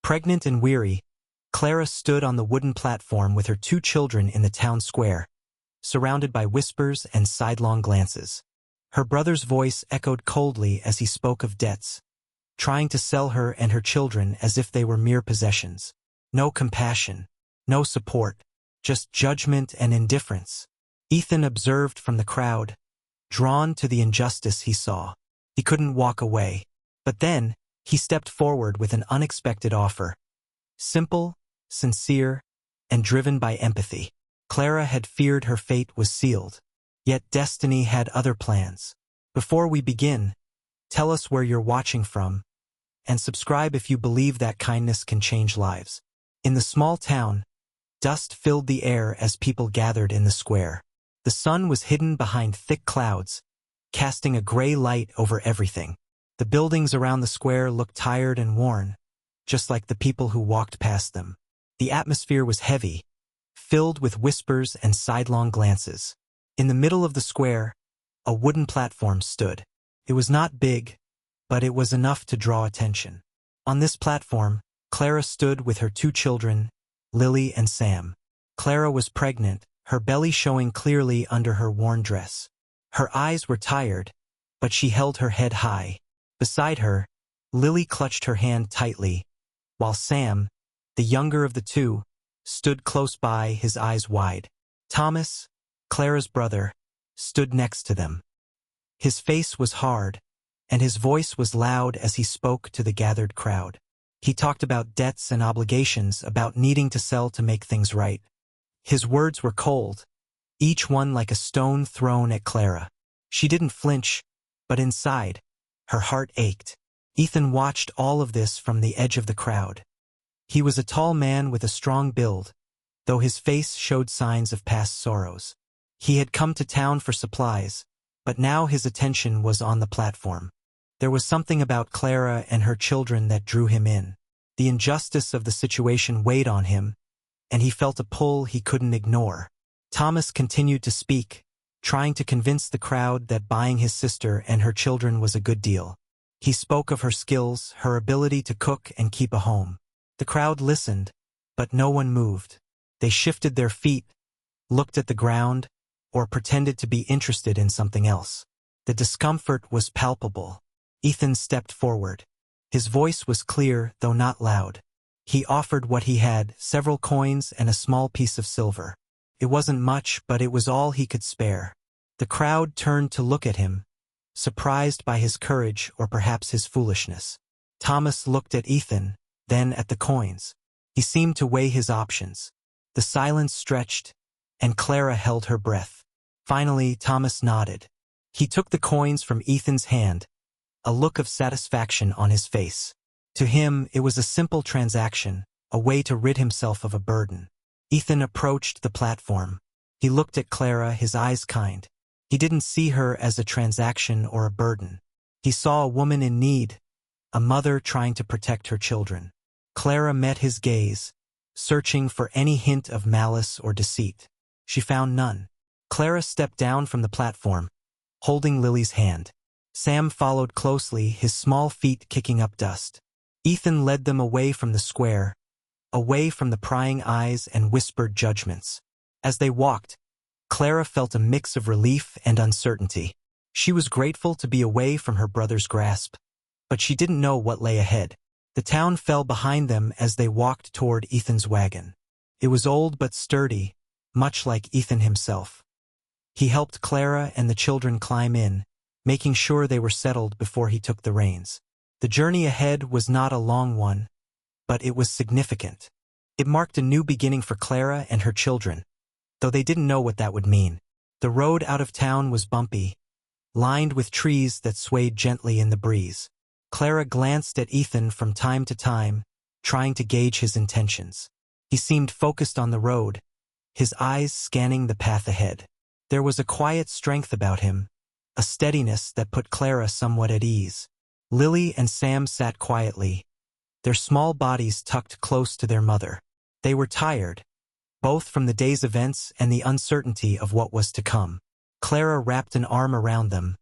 Pregnant and weary, Clara stood on the wooden platform with her 2 children in the town square, surrounded by whispers and sidelong glances. Her brother's voice echoed coldly as he spoke of debts, trying to sell her and her children as if they were mere possessions. No compassion, no support, just judgment and indifference. Ethan observed from the crowd, drawn to the injustice he saw. He couldn't walk away. But then, he stepped forward with an unexpected offer. Simple, sincere, and driven by empathy. Clara had feared her fate was sealed. Yet destiny had other plans. Before we begin, tell us where you're watching from, and subscribe if you believe that kindness can change lives. In the small town, dust filled the air as people gathered in the square. The sun was hidden behind thick clouds, casting a gray light over everything. The buildings around the square looked tired and worn, just like the people who walked past them. The atmosphere was heavy, filled with whispers and sidelong glances. In the middle of the square, a wooden platform stood. It was not big, but it was enough to draw attention. On this platform, Clara stood with her 2 children, Lily and Sam. Clara was pregnant, her belly showing clearly under her worn dress. Her eyes were tired, but she held her head high. Beside her, Lily clutched her hand tightly, while Sam, the younger of the 2, stood close by, his eyes wide. Thomas, Clara's brother, stood next to them. His face was hard, and his voice was loud as he spoke to the gathered crowd. He talked about debts and obligations, about needing to sell to make things right. His words were cold, each one like a stone thrown at Clara. She didn't flinch, but inside, her heart ached. Ethan watched all of this from the edge of the crowd. He was a tall man with a strong build, though his face showed signs of past sorrows. He had come to town for supplies, but now his attention was on the platform. There was something about Clara and her children that drew him in. The injustice of the situation weighed on him, and he felt a pull he couldn't ignore. Thomas continued to speak, trying to convince the crowd that buying his sister and her children was a good deal. He spoke of her skills, her ability to cook and keep a home. The crowd listened, but no one moved. They shifted their feet, looked at the ground, or pretended to be interested in something else. The discomfort was palpable. Ethan stepped forward. His voice was clear, though not loud. He offered what he had, several coins and a small piece of silver. It wasn't much, but it was all he could spare. The crowd turned to look at him, surprised by his courage or perhaps his foolishness. Thomas looked at Ethan, then at the coins. He seemed to weigh his options. The silence stretched, and Clara held her breath. Finally, Thomas nodded. He took the coins from Ethan's hand, a look of satisfaction on his face. To him, it was a simple transaction, a way to rid himself of a burden. Ethan approached the platform. He looked at Clara, his eyes kind. He didn't see her as a transaction or a burden. He saw a woman in need, a mother trying to protect her children. Clara met his gaze, searching for any hint of malice or deceit. She found none. Clara stepped down from the platform, holding Lily's hand. Sam followed closely, his small feet kicking up dust. Ethan led them away from the square, away from the prying eyes and whispered judgments. As they walked, Clara felt a mix of relief and uncertainty. She was grateful to be away from her brother's grasp, but she didn't know what lay ahead. The town fell behind them as they walked toward Ethan's wagon. It was old but sturdy, much like Ethan himself. He helped Clara and the children climb in, making sure they were settled before he took the reins. The journey ahead was not a long one, but it was significant. It marked a new beginning for Clara and her children, though they didn't know what that would mean. The road out of town was bumpy, lined with trees that swayed gently in the breeze. Clara glanced at Ethan from time to time, trying to gauge his intentions. He seemed focused on the road, his eyes scanning the path ahead. There was a quiet strength about him, a steadiness that put Clara somewhat at ease. Lily and Sam sat quietly, their small bodies tucked close to their mother. They were tired, both from the day's events and the uncertainty of what was to come. Clara wrapped an arm around them,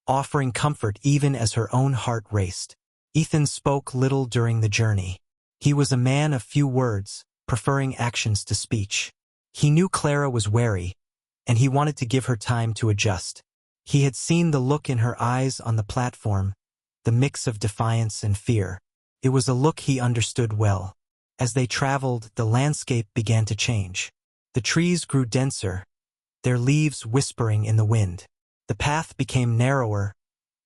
offering comfort even as her own heart raced. Ethan spoke little during the journey. He was a man of few words, preferring actions to speech. He knew Clara was wary, and he wanted to give her time to adjust. He had seen the look in her eyes on the platform, the mix of defiance and fear. It was a look he understood well. As they traveled, the landscape began to change. The trees grew denser, their leaves whispering in the wind. The path became narrower,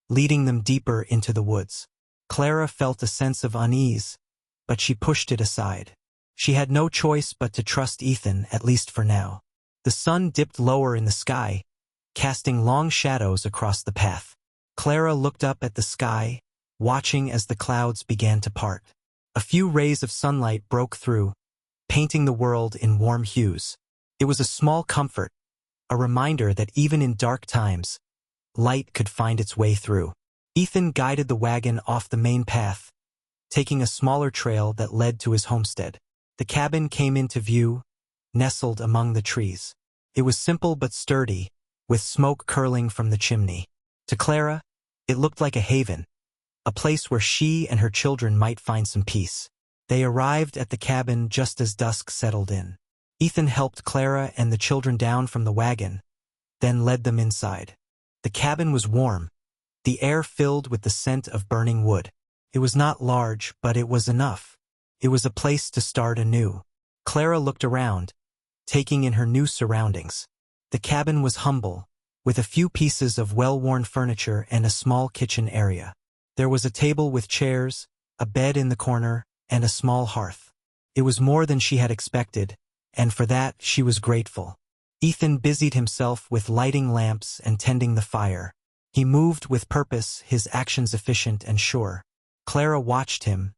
leading them deeper into the woods. Clara felt a sense of unease, but she pushed it aside. She had no choice but to trust Ethan, at least for now. The sun dipped lower in the sky, casting long shadows across the path. Clara looked up at the sky, watching as the clouds began to part. A few rays of sunlight broke through, painting the world in warm hues. It was a small comfort, a reminder that even in dark times, light could find its way through. Ethan guided the wagon off the main path, taking a smaller trail that led to his homestead. The cabin came into view, nestled among the trees. It was simple but sturdy, with smoke curling from the chimney. To Clara, it looked like a haven, a place where she and her children might find some peace. They arrived at the cabin just as dusk settled in. Ethan helped Clara and the children down from the wagon, then led them inside. The cabin was warm, the air filled with the scent of burning wood. It was not large, but it was enough. It was a place to start anew. Clara looked around, taking in her new surroundings. The cabin was humble, with a few pieces of well-worn furniture and a small kitchen area. There was a table with chairs, a bed in the corner, and a small hearth. It was more than she had expected, and for that she was grateful. Ethan busied himself with lighting lamps and tending the fire. He moved with purpose, his actions efficient and sure. Clara watched him,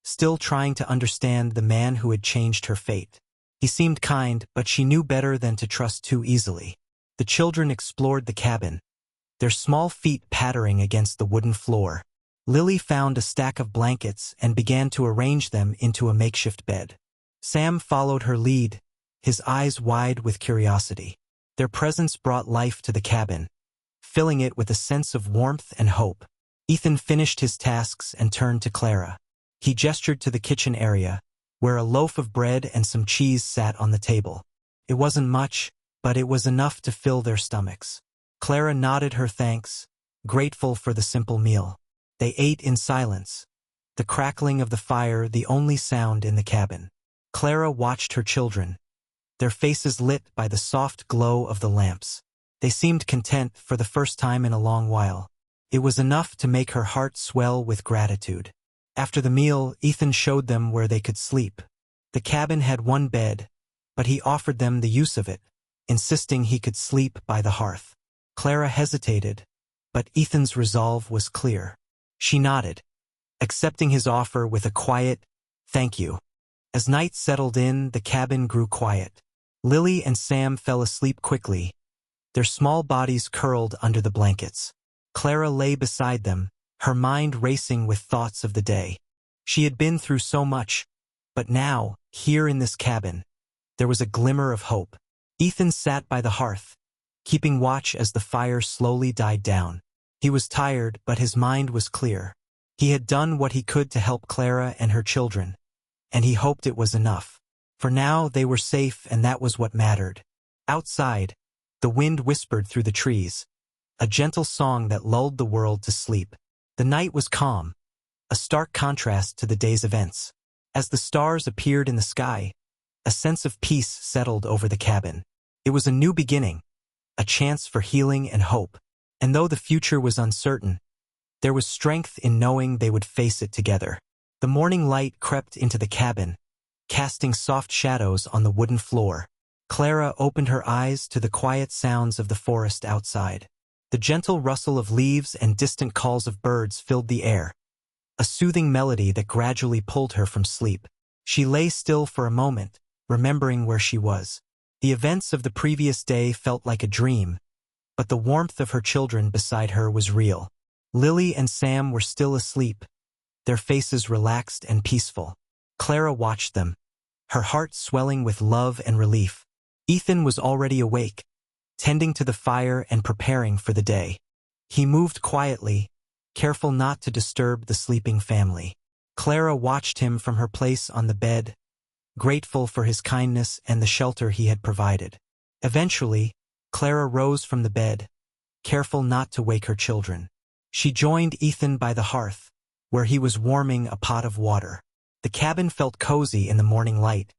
still trying to understand the man who had changed her fate. He seemed kind, but she knew better than to trust too easily. The children explored the cabin, their small feet pattering against the wooden floor. Lily found a stack of blankets and began to arrange them into a makeshift bed. Sam followed her lead, his eyes wide with curiosity. Their presence brought life to the cabin, filling it with a sense of warmth and hope. Ethan finished his tasks and turned to Clara. He gestured to the kitchen area, where a loaf of bread and some cheese sat on the table. It wasn't much, but it was enough to fill their stomachs. Clara nodded her thanks, grateful for the simple meal. They ate in silence, the crackling of the fire the only sound in the cabin. Clara watched her children, their faces lit by the soft glow of the lamps. They seemed content for the first time in a long while. It was enough to make her heart swell with gratitude. After the meal, Ethan showed them where they could sleep. The cabin had one bed, but he offered them the use of it, insisting he could sleep by the hearth. Clara hesitated, but Ethan's resolve was clear. She nodded, accepting his offer with a quiet, "Thank you." As night settled in, the cabin grew quiet. Lily and Sam fell asleep quickly, their small bodies curled under the blankets. Clara lay beside them, her mind racing with thoughts of the day. She had been through so much, but now, here in this cabin, there was a glimmer of hope. Ethan sat by the hearth, keeping watch as the fire slowly died down. He was tired, but his mind was clear. He had done what he could to help Clara and her children, and he hoped it was enough. For now, they were safe, and that was what mattered. Outside, the wind whispered through the trees, a gentle song that lulled the world to sleep. The night was calm, a stark contrast to the day's events. As the stars appeared in the sky, a sense of peace settled over the cabin. It was a new beginning, a chance for healing and hope. And though the future was uncertain, there was strength in knowing they would face it together. The morning light crept into the cabin, casting soft shadows on the wooden floor. Clara opened her eyes to the quiet sounds of the forest outside. The gentle rustle of leaves and distant calls of birds filled the air, a soothing melody that gradually pulled her from sleep. She lay still for a moment, remembering where she was. The events of the previous day felt like a dream, but the warmth of her children beside her was real. Lily and Sam were still asleep, their faces relaxed and peaceful. Clara watched them, her heart swelling with love and relief. Ethan was already awake, tending to the fire and preparing for the day. He moved quietly, careful not to disturb the sleeping family. Clara watched him from her place on the bed, grateful for his kindness and the shelter he had provided. Eventually, Clara rose from the bed, careful not to wake her children. She joined Ethan by the hearth, where he was warming a pot of water. The cabin felt cozy in the morning light,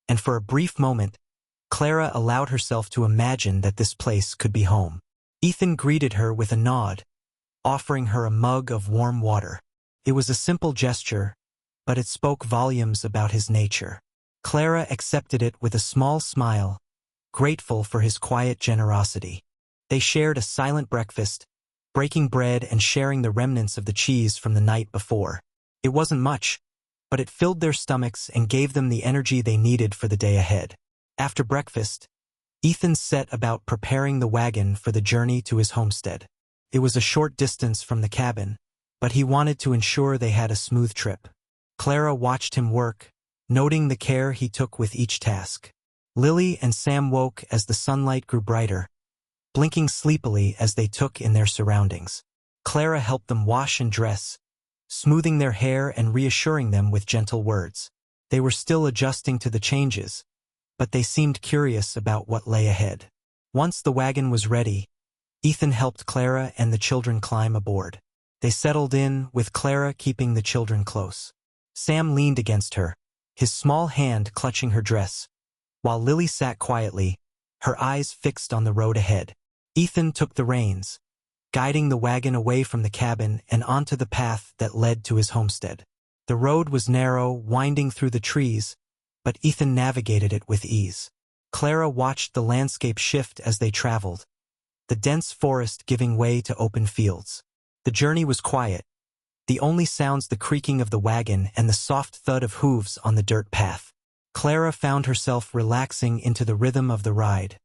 and for a brief moment, Clara allowed herself to imagine that this place could be home. Ethan greeted her with a nod, offering her a mug of warm water. It was a simple gesture, but it spoke volumes about his nature. Clara accepted it with a small smile, grateful for his quiet generosity. They shared a silent breakfast, breaking bread and sharing the remnants of the cheese from the night before. It wasn't much, but it filled their stomachs and gave them the energy they needed for the day ahead. After breakfast, Ethan set about preparing the wagon for the journey to his homestead. It was a short distance from the cabin, but he wanted to ensure they had a smooth trip. Clara watched him work, noting the care he took with each task. Lily and Sam woke as the sunlight grew brighter, blinking sleepily as they took in their surroundings. Clara helped them wash and dress, smoothing their hair and reassuring them with gentle words. They were still adjusting to the changes, but they seemed curious about what lay ahead. Once the wagon was ready, Ethan helped Clara and the children climb aboard. They settled in, with Clara keeping the children close. Sam leaned against her, his small hand clutching her dress, while Lily sat quietly, her eyes fixed on the road ahead. Ethan took the reins, guiding the wagon away from the cabin and onto the path that led to his homestead. The road was narrow, winding through the trees, but Ethan navigated it with ease. Clara watched the landscape shift as they traveled, the dense forest giving way to open fields. The journey was quiet, the only sounds the creaking of the wagon and the soft thud of hooves on the dirt path. Clara found herself relaxing into the rhythm of the ride,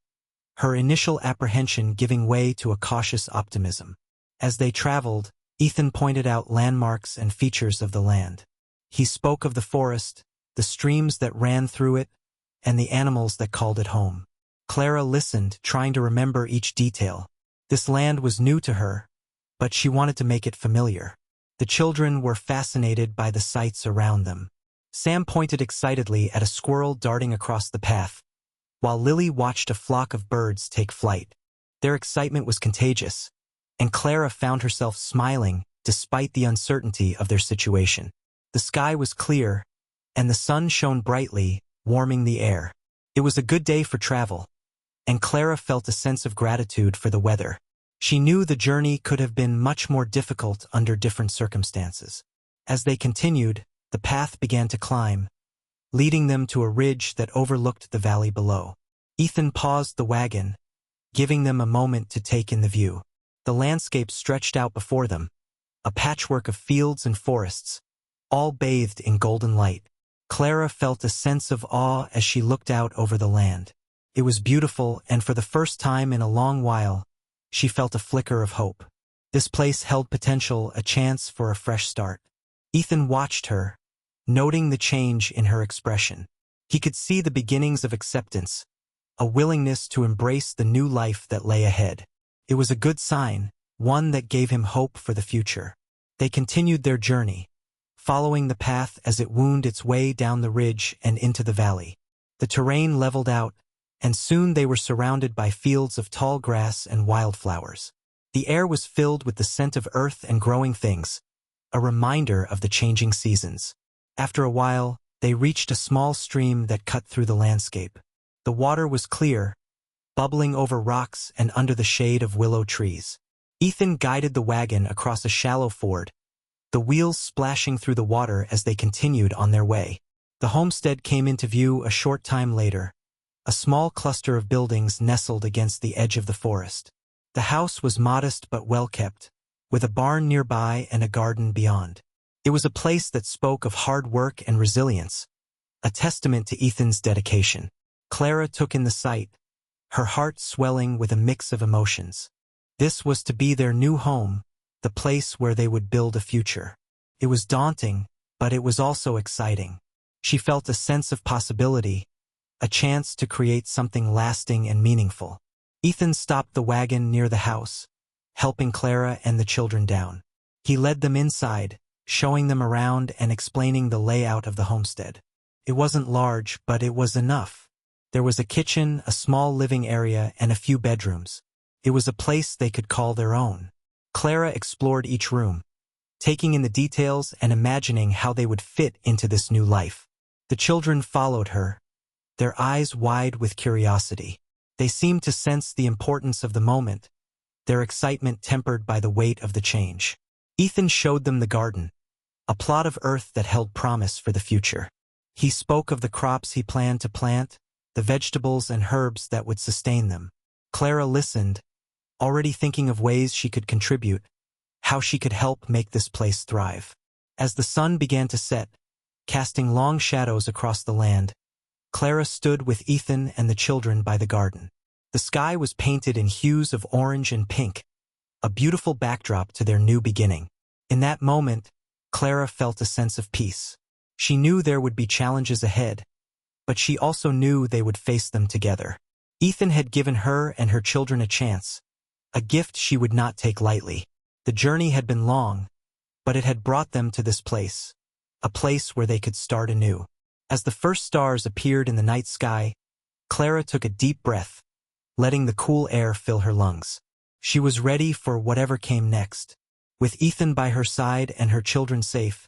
her initial apprehension giving way to a cautious optimism. As they traveled, Ethan pointed out landmarks and features of the land. He spoke of the forest, the streams that ran through it, and the animals that called it home. Clara listened, trying to remember each detail. This land was new to her, but she wanted to make it familiar. The children were fascinated by the sights around them. Sam pointed excitedly at a squirrel darting across the path, while Lily watched a flock of birds take flight. Their excitement was contagious, and Clara found herself smiling despite the uncertainty of their situation. The sky was clear, and the sun shone brightly, warming the air. It was a good day for travel, and Clara felt a sense of gratitude for the weather. She knew the journey could have been much more difficult under different circumstances. As they continued, the path began to climb, leading them to a ridge that overlooked the valley below. Ethan paused the wagon, giving them a moment to take in the view. The landscape stretched out before them, a patchwork of fields and forests, all bathed in golden light. Clara felt a sense of awe as she looked out over the land. It was beautiful, and for the first time in a long while, she felt a flicker of hope. This place held potential, a chance for a fresh start. Ethan watched her, noting the change in her expression. He could see the beginnings of acceptance, a willingness to embrace the new life that lay ahead. It was a good sign, one that gave him hope for the future. They continued their journey, following the path as it wound its way down the ridge and into the valley. The terrain leveled out, and soon they were surrounded by fields of tall grass and wildflowers. The air was filled with the scent of earth and growing things, a reminder of the changing seasons. After a while, they reached a small stream that cut through the landscape. The water was clear, bubbling over rocks and under the shade of willow trees. Ethan guided the wagon across a shallow ford, the wheels splashing through the water as they continued on their way. The homestead came into view a short time later, a small cluster of buildings nestled against the edge of the forest. The house was modest but well-kept, with a barn nearby and a garden beyond. It was a place that spoke of hard work and resilience, a testament to Ethan's dedication. Clara took in the sight, her heart swelling with a mix of emotions. This was to be their new home, the place where they would build a future. It was daunting, but it was also exciting. She felt a sense of possibility, a chance to create something lasting and meaningful. Ethan stopped the wagon near the house, helping Clara and the children down. He led them inside, showing them around and explaining the layout of the homestead. It wasn't large, but it was enough. There was a kitchen, a small living area, and a few bedrooms. It was a place they could call their own. Clara explored each room, taking in the details and imagining how they would fit into this new life. The children followed her, their eyes wide with curiosity. They seemed to sense the importance of the moment, their excitement tempered by the weight of the change. Ethan showed them the garden, a plot of earth that held promise for the future. He spoke of the crops he planned to plant, the vegetables and herbs that would sustain them. Clara listened, already thinking of ways she could contribute, how she could help make this place thrive. As the sun began to set, casting long shadows across the land, Clara stood with Ethan and the children by the garden. The sky was painted in hues of orange and pink, a beautiful backdrop to their new beginning. In that moment, Clara felt a sense of peace. She knew there would be challenges ahead, but she also knew they would face them together. Ethan had given her and her children a chance, a gift she would not take lightly. The journey had been long, but it had brought them to this place, a place where they could start anew. As the first stars appeared in the night sky, Clara took a deep breath, letting the cool air fill her lungs. She was ready for whatever came next. With Ethan by her side and her children safe,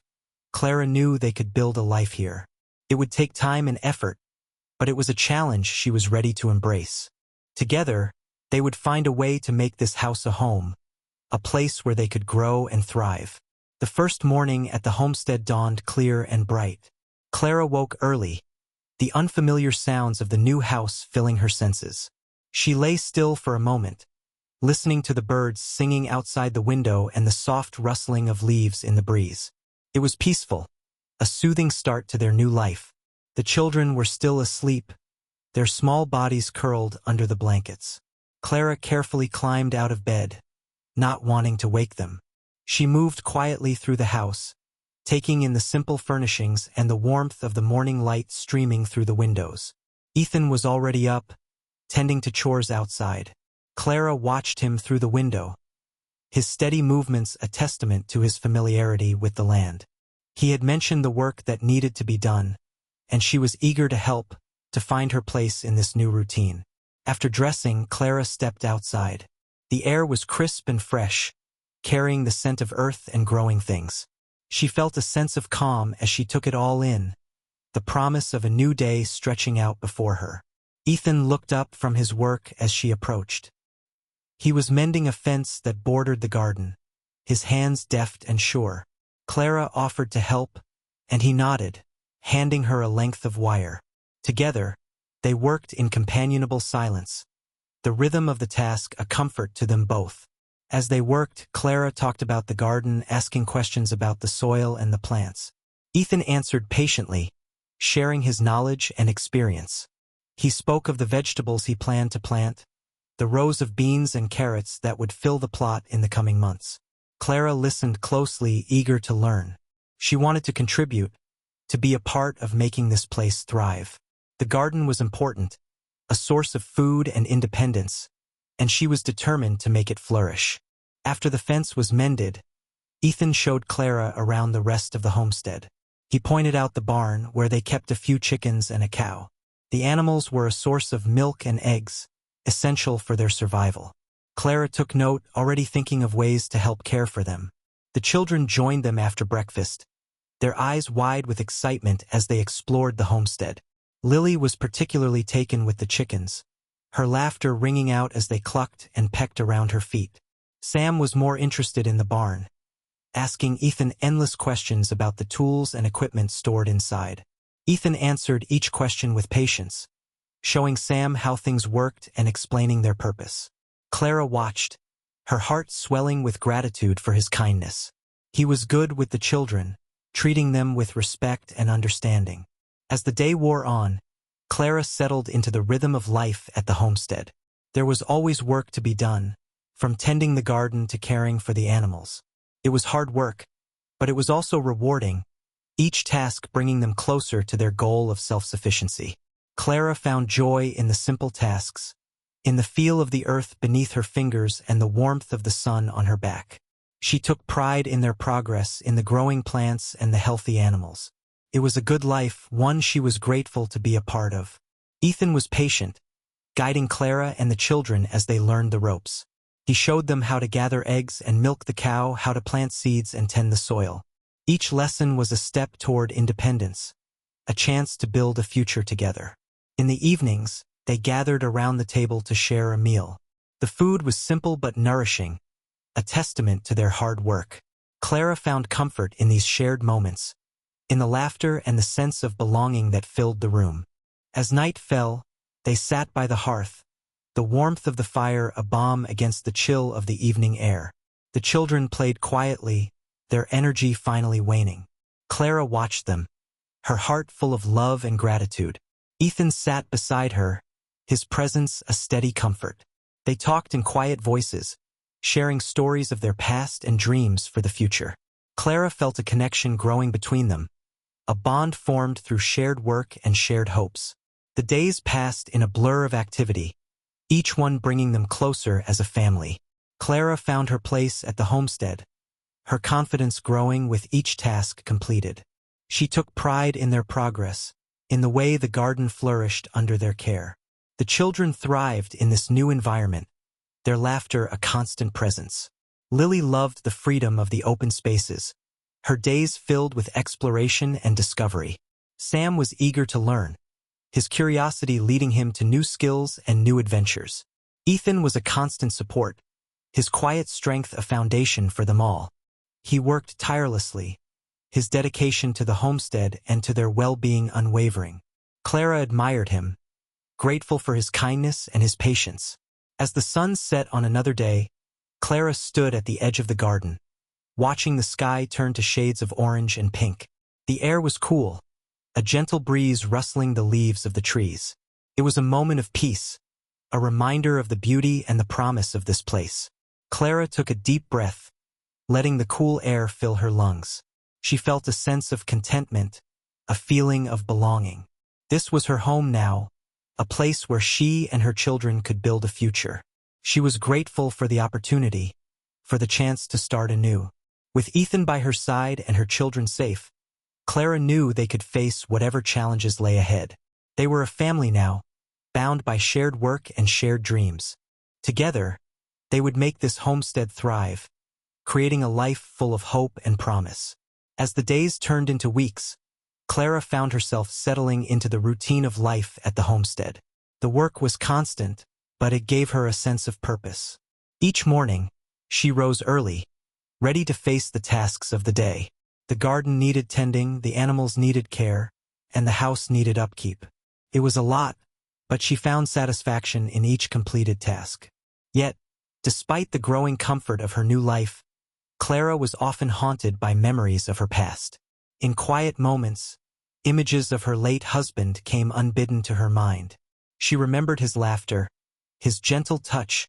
Clara knew they could build a life here. It would take time and effort, but it was a challenge she was ready to embrace. Together, they would find a way to make this house a home, a place where they could grow and thrive. The first morning at the homestead dawned clear and bright. Clara woke early, the unfamiliar sounds of the new house filling her senses. She lay still for a moment, listening to the birds singing outside the window and the soft rustling of leaves in the breeze. It was peaceful, a soothing start to their new life. The children were still asleep, their small bodies curled under the blankets. Clara carefully climbed out of bed, not wanting to wake them. She moved quietly through the house, taking in the simple furnishings and the warmth of the morning light streaming through the windows. Ethan was already up, tending to chores outside. Clara watched him through the window, his steady movements a testament to his familiarity with the land. He had mentioned the work that needed to be done, and she was eager to help, to find her place in this new routine. After dressing, Clara stepped outside. The air was crisp and fresh, carrying the scent of earth and growing things. She felt a sense of calm as she took it all in, the promise of a new day stretching out before her. Ethan looked up from his work as she approached. He was mending a fence that bordered the garden, his hands deft and sure. Clara offered to help, and he nodded, handing her a length of wire. Together, they worked in companionable silence, the rhythm of the task a comfort to them both. As they worked, Clara talked about the garden, asking questions about the soil and the plants. Ethan answered patiently, sharing his knowledge and experience. He spoke of the vegetables he planned to plant, the rows of beans and carrots that would fill the plot in the coming months. Clara listened closely, eager to learn. She wanted to contribute, to be a part of making this place thrive. The garden was important, a source of food and independence, and she was determined to make it flourish. After the fence was mended, Ethan showed Clara around the rest of the homestead. He pointed out the barn where they kept a few chickens and a cow. The animals were a source of milk and eggs, essential for their survival. Clara took note, already thinking of ways to help care for them. The children joined them after breakfast, their eyes wide with excitement as they explored the homestead. Lily was particularly taken with the chickens, her laughter ringing out as they clucked and pecked around her feet. Sam was more interested in the barn, asking Ethan endless questions about the tools and equipment stored inside. Ethan answered each question with patience, showing Sam how things worked and explaining their purpose. Clara watched, her heart swelling with gratitude for his kindness. He was good with the children, treating them with respect and understanding. As the day wore on, Clara settled into the rhythm of life at the homestead. There was always work to be done, from tending the garden to caring for the animals. It was hard work, but it was also rewarding, each task bringing them closer to their goal of self-sufficiency. Clara found joy in the simple tasks, in the feel of the earth beneath her fingers and the warmth of the sun on her back. She took pride in their progress, in the growing plants and the healthy animals. It was a good life, one she was grateful to be a part of. Ethan was patient, guiding Clara and the children as they learned the ropes. He showed them how to gather eggs and milk the cow, how to plant seeds and tend the soil. Each lesson was a step toward independence, a chance to build a future together. In the evenings, they gathered around the table to share a meal. The food was simple but nourishing, a testament to their hard work. Clara found comfort in these shared moments, in the laughter and the sense of belonging that filled the room. As night fell, they sat by the hearth, the warmth of the fire a balm against the chill of the evening air. The children played quietly, their energy finally waning. Clara watched them, her heart full of love and gratitude. Ethan sat beside her, his presence a steady comfort. They talked in quiet voices, sharing stories of their past and dreams for the future. Clara felt a connection growing between them, a bond formed through shared work and shared hopes. The days passed in a blur of activity, each one bringing them closer as a family. Clara found her place at the homestead, her confidence growing with each task completed. She took pride in their progress, in the way the garden flourished under their care. The children thrived in this new environment, their laughter a constant presence. Lily loved the freedom of the open spaces, her days filled with exploration and discovery. Sam was eager to learn, his curiosity leading him to new skills and new adventures. Ethan was a constant support, his quiet strength a foundation for them all. He worked tirelessly, his dedication to the homestead and to their well-being unwavering. Clara admired him, grateful for his kindness and his patience. As the sun set on another day, Clara stood at the edge of the garden, watching the sky turn to shades of orange and pink. The air was cool, a gentle breeze rustling the leaves of the trees. It was a moment of peace, a reminder of the beauty and the promise of this place. Clara took a deep breath, letting the cool air fill her lungs. She felt a sense of contentment, a feeling of belonging. This was her home now, a place where she and her children could build a future. She was grateful for the opportunity, for the chance to start anew. With Ethan by her side and her children safe, Clara knew they could face whatever challenges lay ahead. They were a family now, bound by shared work and shared dreams. Together, they would make this homestead thrive, creating a life full of hope and promise. As the days turned into weeks, Clara found herself settling into the routine of life at the homestead. The work was constant, but it gave her a sense of purpose. Each morning, she rose early, ready to face the tasks of the day. The garden needed tending, the animals needed care, and the house needed upkeep. It was a lot, but she found satisfaction in each completed task. Yet, despite the growing comfort of her new life, Clara was often haunted by memories of her past. In quiet moments, images of her late husband came unbidden to her mind. She remembered his laughter, his gentle touch,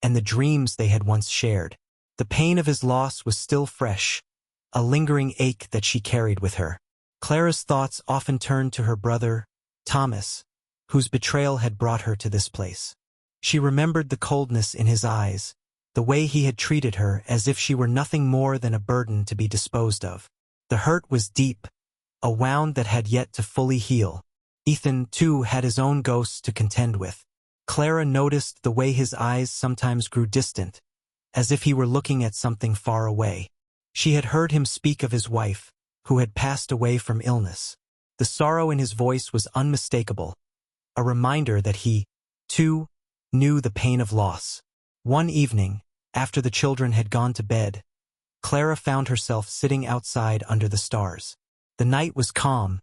and the dreams they had once shared. The pain of his loss was still fresh, a lingering ache that she carried with her. Clara's thoughts often turned to her brother, Thomas, whose betrayal had brought her to this place. She remembered the coldness in his eyes, the way he had treated her as if she were nothing more than a burden to be disposed of. The hurt was deep, a wound that had yet to fully heal. Ethan, too, had his own ghosts to contend with. Clara noticed the way his eyes sometimes grew distant, as if he were looking at something far away. She had heard him speak of his wife, who had passed away from illness. The sorrow in his voice was unmistakable, a reminder that he, too, knew the pain of loss. One evening, after the children had gone to bed, Clara found herself sitting outside under the stars. The night was calm,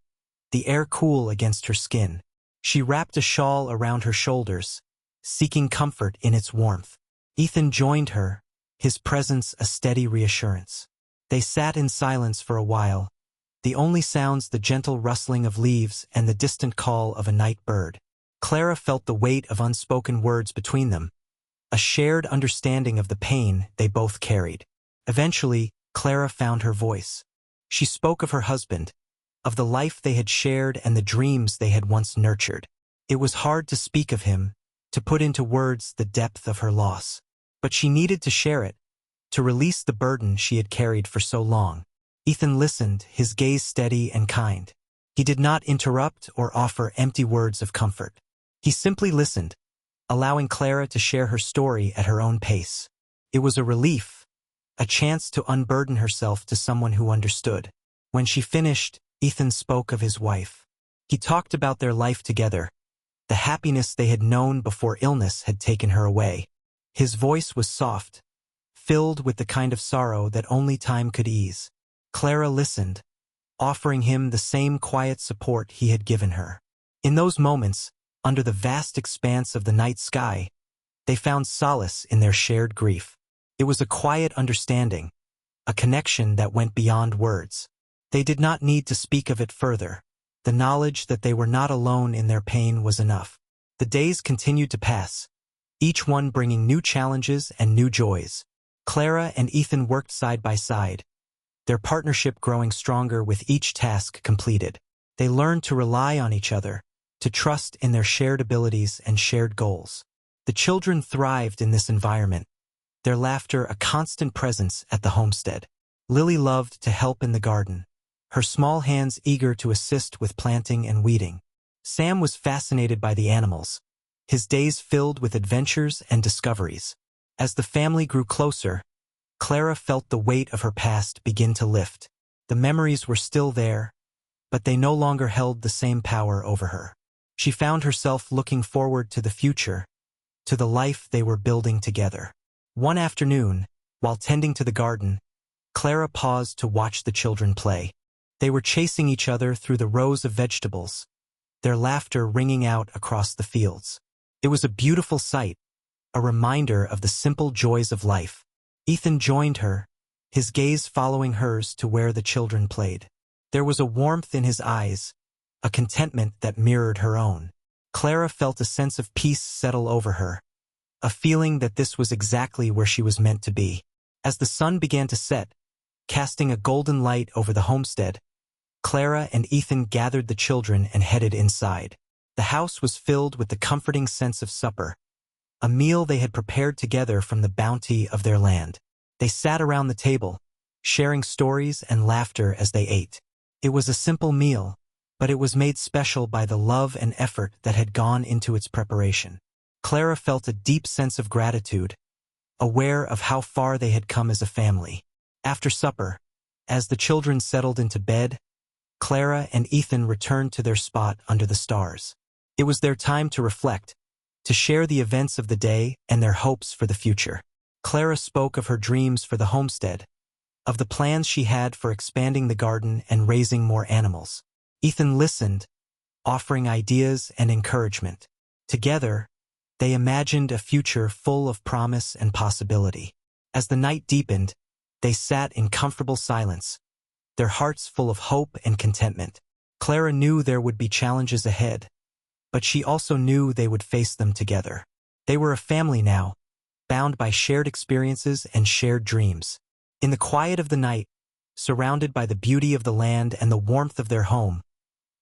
the air cool against her skin. She wrapped a shawl around her shoulders, seeking comfort in its warmth. Ethan joined her, his presence a steady reassurance. They sat in silence for a while, the only sounds the gentle rustling of leaves and the distant call of a night bird. Clara felt the weight of unspoken words between them, a shared understanding of the pain they both carried. Eventually, Clara found her voice. She spoke of her husband, of the life they had shared and the dreams they had once nurtured. It was hard to speak of him, to put into words the depth of her loss. But she needed to share it, to release the burden she had carried for so long. Ethan listened, his gaze steady and kind. He did not interrupt or offer empty words of comfort. He simply listened, allowing Clara to share her story at her own pace. It was a relief, a chance to unburden herself to someone who understood. When she finished, Ethan spoke of his wife. He talked about their life together, the happiness they had known before illness had taken her away. His voice was soft, filled with the kind of sorrow that only time could ease. Clara listened, offering him the same quiet support he had given her. In those moments, under the vast expanse of the night sky, they found solace in their shared grief. It was a quiet understanding, a connection that went beyond words. They did not need to speak of it further. The knowledge that they were not alone in their pain was enough. The days continued to pass, each one bringing new challenges and new joys. Clara and Ethan worked side by side, their partnership growing stronger with each task completed. They learned to rely on each other, to trust in their shared abilities and shared goals. The children thrived in this environment, their laughter a constant presence at the homestead. Lily loved to help in the garden, her small hands eager to assist with planting and weeding. Sam was fascinated by the animals, his days filled with adventures and discoveries. As the family grew closer, Clara felt the weight of her past begin to lift. The memories were still there, but they no longer held the same power over her. She found herself looking forward to the future, to the life they were building together. One afternoon, while tending to the garden, Clara paused to watch the children play. They were chasing each other through the rows of vegetables, their laughter ringing out across the fields. It was a beautiful sight, a reminder of the simple joys of life. Ethan joined her, his gaze following hers to where the children played. There was a warmth in his eyes, a contentment that mirrored her own. Clara felt a sense of peace settle over her, a feeling that this was exactly where she was meant to be. As the sun began to set, casting a golden light over the homestead, Clara and Ethan gathered the children and headed inside. The house was filled with the comforting sense of supper, a meal they had prepared together from the bounty of their land. They sat around the table, sharing stories and laughter as they ate. It was a simple meal, but it was made special by the love and effort that had gone into its preparation. Clara felt a deep sense of gratitude, aware of how far they had come as a family. After supper, as the children settled into bed, Clara and Ethan returned to their spot under the stars. It was their time to reflect, to share the events of the day and their hopes for the future. Clara spoke of her dreams for the homestead, of the plans she had for expanding the garden and raising more animals. Ethan listened, offering ideas and encouragement. Together, they imagined a future full of promise and possibility. As the night deepened, they sat in comfortable silence, their hearts full of hope and contentment. Clara knew there would be challenges ahead, but she also knew they would face them together. They were a family now, bound by shared experiences and shared dreams. In the quiet of the night, surrounded by the beauty of the land and the warmth of their home,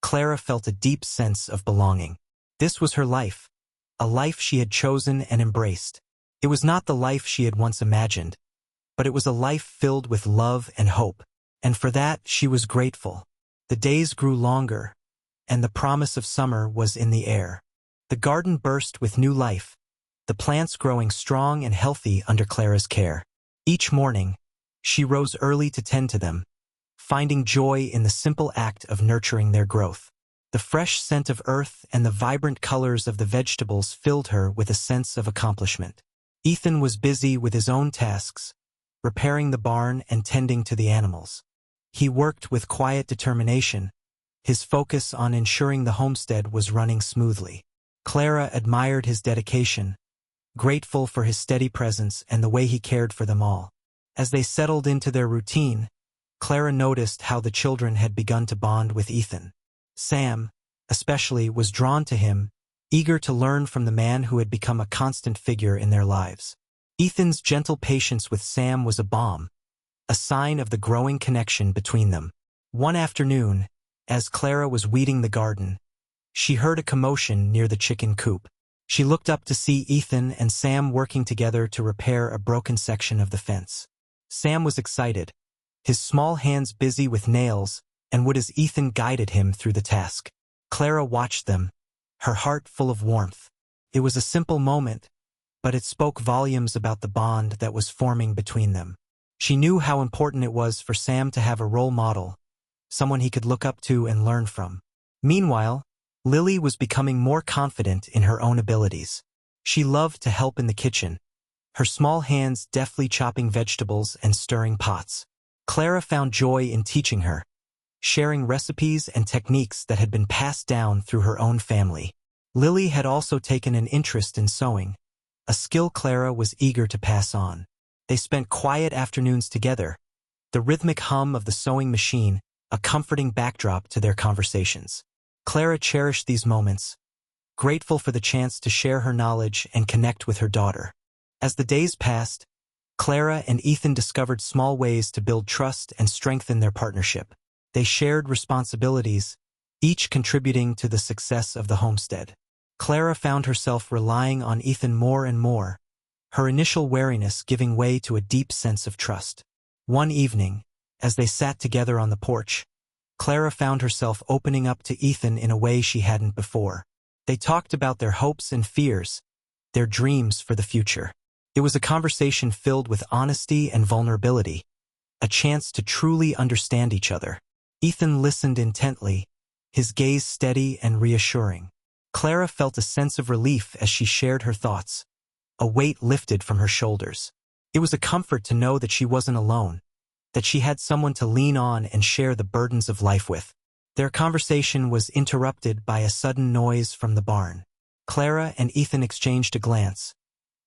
Clara felt a deep sense of belonging. This was her life, a life she had chosen and embraced. It was not the life she had once imagined, but it was a life filled with love and hope, and for that she was grateful. The days grew longer, and the promise of summer was in the air. The garden burst with new life, the plants growing strong and healthy under Clara's care. Each morning, she rose early to tend to them, finding joy in the simple act of nurturing their growth. The fresh scent of earth and the vibrant colors of the vegetables filled her with a sense of accomplishment. Ethan was busy with his own tasks, repairing the barn and tending to the animals. He worked with quiet determination, his focus on ensuring the homestead was running smoothly. Clara admired his dedication, grateful for his steady presence and the way he cared for them all. As they settled into their routine, Clara noticed how the children had begun to bond with Ethan. Sam, especially, was drawn to him, eager to learn from the man who had become a constant figure in their lives. Ethan's gentle patience with Sam was a balm, a sign of the growing connection between them. One afternoon, as Clara was weeding the garden, she heard a commotion near the chicken coop. She looked up to see Ethan and Sam working together to repair a broken section of the fence. Sam was excited, his small hands busy with nails and wood as Ethan guided him through the task. Clara watched them, her heart full of warmth. It was a simple moment, but it spoke volumes about the bond that was forming between them. She knew how important it was for Sam to have a role model, someone he could look up to and learn from. Meanwhile, Lily was becoming more confident in her own abilities. She loved to help in the kitchen, her small hands deftly chopping vegetables and stirring pots. Clara found joy in teaching her, sharing recipes and techniques that had been passed down through her own family. Lily had also taken an interest in sewing, a skill Clara was eager to pass on. They spent quiet afternoons together, the rhythmic hum of the sewing machine a comforting backdrop to their conversations. Clara cherished these moments, grateful for the chance to share her knowledge and connect with her daughter. As the days passed, Clara and Ethan discovered small ways to build trust and strengthen their partnership. They shared responsibilities, each contributing to the success of the homestead. Clara found herself relying on Ethan more and more, her initial wariness giving way to a deep sense of trust. One evening, as they sat together on the porch, Clara found herself opening up to Ethan in a way she hadn't before. They talked about their hopes and fears, their dreams for the future. It was a conversation filled with honesty and vulnerability, a chance to truly understand each other. Ethan listened intently, his gaze steady and reassuring. Clara felt a sense of relief as she shared her thoughts, a weight lifted from her shoulders. It was a comfort to know that she wasn't alone, that she had someone to lean on and share the burdens of life with. Their conversation was interrupted by a sudden noise from the barn. Clara and Ethan exchanged a glance,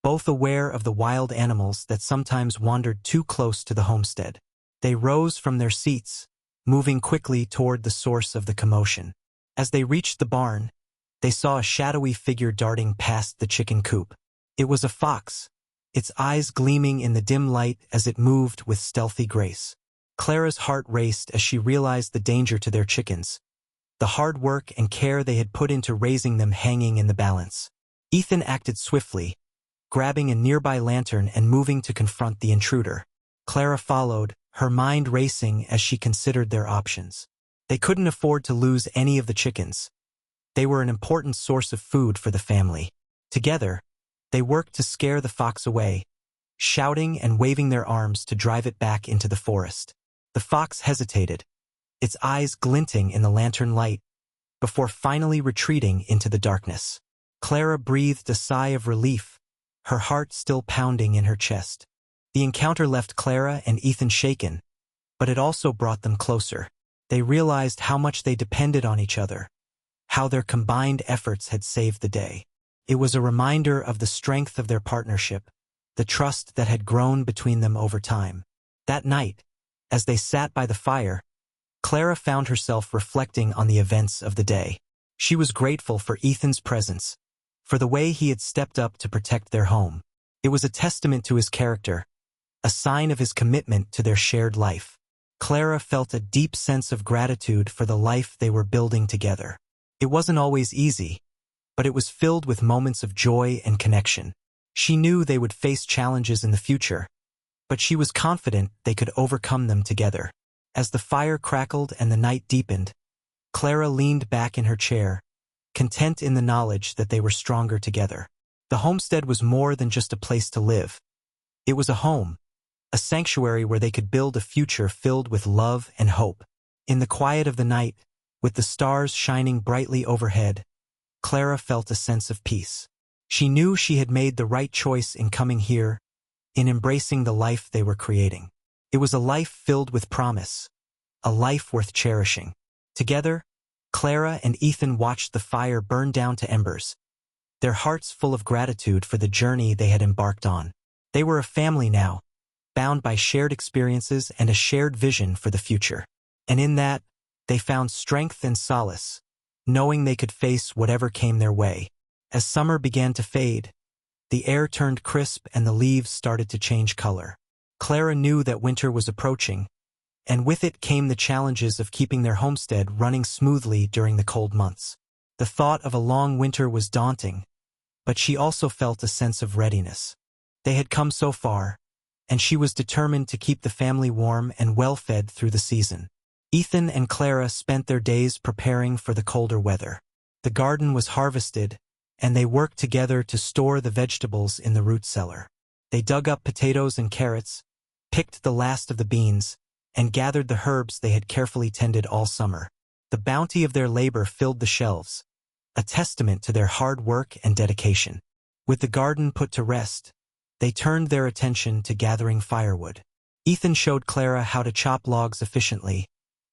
both aware of the wild animals that sometimes wandered too close to the homestead. They rose from their seats, moving quickly toward the source of the commotion. As they reached the barn, they saw a shadowy figure darting past the chicken coop. It was a fox, its eyes gleaming in the dim light as it moved with stealthy grace. Clara's heart raced as she realized the danger to their chickens, the hard work and care they had put into raising them hanging in the balance. Ethan acted swiftly, grabbing a nearby lantern and moving to confront the intruder. Clara followed, her mind racing as she considered their options. They couldn't afford to lose any of the chickens. They were an important source of food for the family. Together, they worked to scare the fox away, shouting and waving their arms to drive it back into the forest. The fox hesitated, its eyes glinting in the lantern light, before finally retreating into the darkness. Clara breathed a sigh of relief, her heart still pounding in her chest. The encounter left Clara and Ethan shaken, but it also brought them closer. They realized how much they depended on each other, how their combined efforts had saved the day. It was a reminder of the strength of their partnership, the trust that had grown between them over time. That night, as they sat by the fire, Clara found herself reflecting on the events of the day. She was grateful for Ethan's presence, for the way he had stepped up to protect their home. It was a testament to his character, a sign of his commitment to their shared life. Clara felt a deep sense of gratitude for the life they were building together. It wasn't always easy, but it was filled with moments of joy and connection. She knew they would face challenges in the future, but she was confident they could overcome them together. As the fire crackled and the night deepened, Clara leaned back in her chair, content in the knowledge that they were stronger together. The homestead was more than just a place to live. It was a home, a sanctuary where they could build a future filled with love and hope. In the quiet of the night, with the stars shining brightly overhead, Clara felt a sense of peace. She knew she had made the right choice in coming here, in embracing the life they were creating. It was a life filled with promise, a life worth cherishing. Together, Clara and Ethan watched the fire burn down to embers, their hearts full of gratitude for the journey they had embarked on. They were a family now, bound by shared experiences and a shared vision for the future. And in that, they found strength and solace, knowing they could face whatever came their way. As summer began to fade, the air turned crisp and the leaves started to change color. Clara knew that winter was approaching, and with it came the challenges of keeping their homestead running smoothly during the cold months. The thought of a long winter was daunting, but she also felt a sense of readiness. They had come so far, and she was determined to keep the family warm and well-fed through the season. Ethan and Clara spent their days preparing for the colder weather. The garden was harvested, and they worked together to store the vegetables in the root cellar. They dug up potatoes and carrots, picked the last of the beans, and gathered the herbs they had carefully tended all summer. The bounty of their labor filled the shelves, a testament to their hard work and dedication. With the garden put to rest, they turned their attention to gathering firewood. Ethan showed Clara how to chop logs efficiently,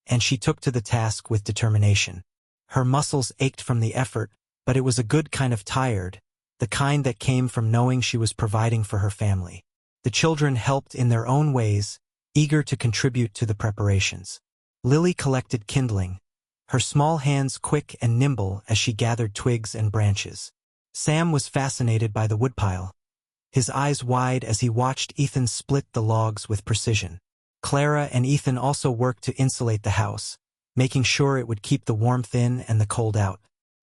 and she took to the task with determination. Her muscles ached from the effort, but it was a good kind of tired, the kind that came from knowing she was providing for her family. The children helped in their own ways, eager to contribute to the preparations. Lily collected kindling, her small hands quick and nimble as she gathered twigs and branches. Sam was fascinated by the woodpile, his eyes wide as he watched Ethan split the logs with precision. Clara and Ethan also worked to insulate the house, making sure it would keep the warmth in and the cold out.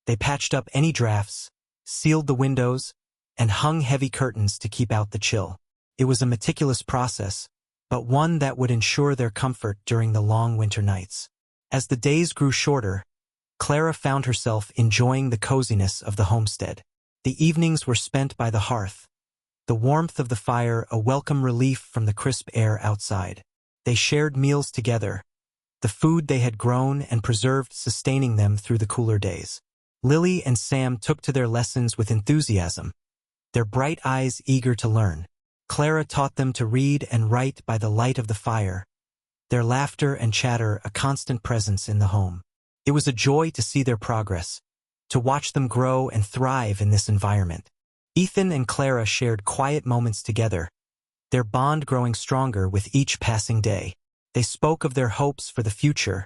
They patched up any drafts, sealed the windows, and hung heavy curtains to keep out the chill. It was a meticulous process, but one that would ensure their comfort during the long winter nights. As the days grew shorter, Clara found herself enjoying the coziness of the homestead. The evenings were spent by the hearth, the warmth of the fire a welcome relief from the crisp air outside. They shared meals together, the food they had grown and preserved sustaining them through the cooler days. Lily and Sam took to their lessons with enthusiasm, their bright eyes eager to learn. Clara taught them to read and write by the light of the fire, their laughter and chatter a constant presence in the home. It was a joy to see their progress, to watch them grow and thrive in this environment. Ethan and Clara shared quiet moments together, their bond growing stronger with each passing day. They spoke of their hopes for the future,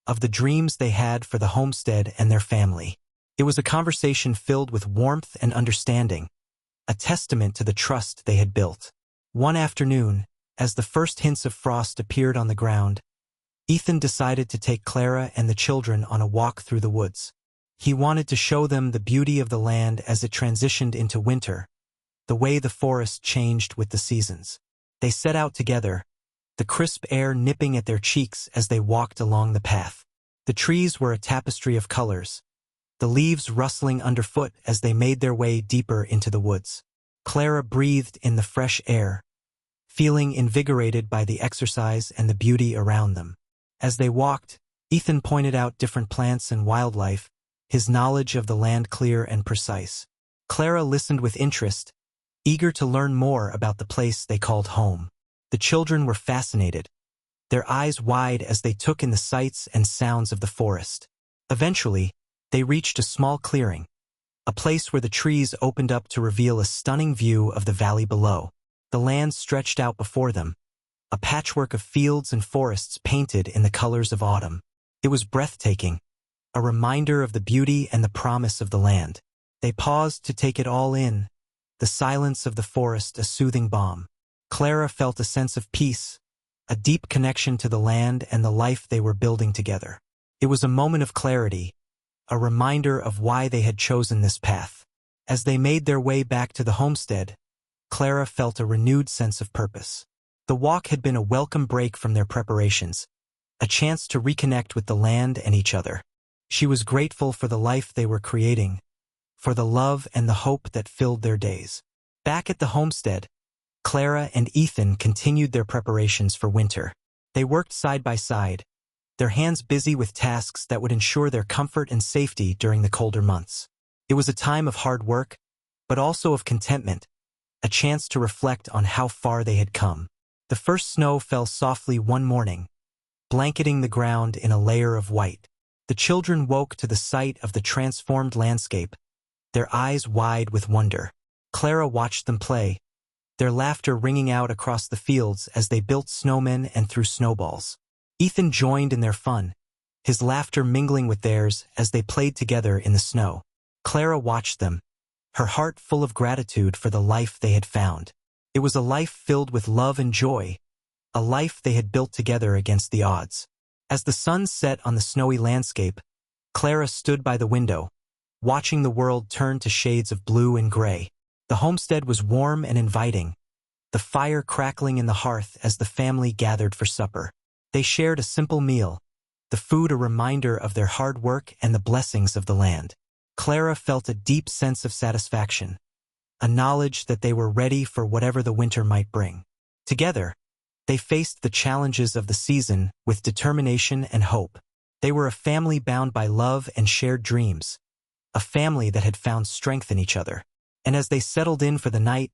of the dreams they had for the homestead and their family. It was a conversation filled with warmth and understanding, a testament to the trust they had built. One afternoon, as the first hints of frost appeared on the ground, Ethan decided to take Clara and the children on a walk through the woods. He wanted to show them the beauty of the land as it transitioned into winter, the way the forest changed with the seasons. They set out together, the crisp air nipping at their cheeks as they walked along the path. The trees were a tapestry of colors, the leaves rustling underfoot as they made their way deeper into the woods. Clara breathed in the fresh air, feeling invigorated by the exercise and the beauty around them. As they walked, Ethan pointed out different plants and wildlife, his knowledge of the land clear and precise. Clara listened with interest, eager to learn more about the place they called home. The children were fascinated, their eyes wide as they took in the sights and sounds of the forest. Eventually, they reached a small clearing, a place where the trees opened up to reveal a stunning view of the valley below. The land stretched out before them, a patchwork of fields and forests painted in the colors of autumn. It was breathtaking, a reminder of the beauty and the promise of the land. They paused to take it all in, the silence of the forest a soothing balm. Clara felt a sense of peace, a deep connection to the land and the life they were building together. It was a moment of clarity, a reminder of why they had chosen this path. As they made their way back to the homestead, Clara felt a renewed sense of purpose. The walk had been a welcome break from their preparations, a chance to reconnect with the land and each other. She was grateful for the life they were creating, for the love and the hope that filled their days. Back at the homestead, Clara and Ethan continued their preparations for winter. They worked side by side, their hands busy with tasks that would ensure their comfort and safety during the colder months. It was a time of hard work, but also of contentment, a chance to reflect on how far they had come. The first snow fell softly one morning, blanketing the ground in a layer of white. The children woke to the sight of the transformed landscape, their eyes wide with wonder. Clara watched them play, their laughter ringing out across the fields as they built snowmen and threw snowballs. Ethan joined in their fun, his laughter mingling with theirs as they played together in the snow. Clara watched them, her heart full of gratitude for the life they had found. It was a life filled with love and joy, a life they had built together against the odds. As the sun set on the snowy landscape, Clara stood by the window, watching the world turn to shades of blue and gray. The homestead was warm and inviting, the fire crackling in the hearth as the family gathered for supper. They shared a simple meal, the food a reminder of their hard work and the blessings of the land. Clara felt a deep sense of satisfaction, a knowledge that they were ready for whatever the winter might bring. Together, they faced the challenges of the season with determination and hope. They were a family bound by love and shared dreams, a family that had found strength in each other. And as they settled in for the night,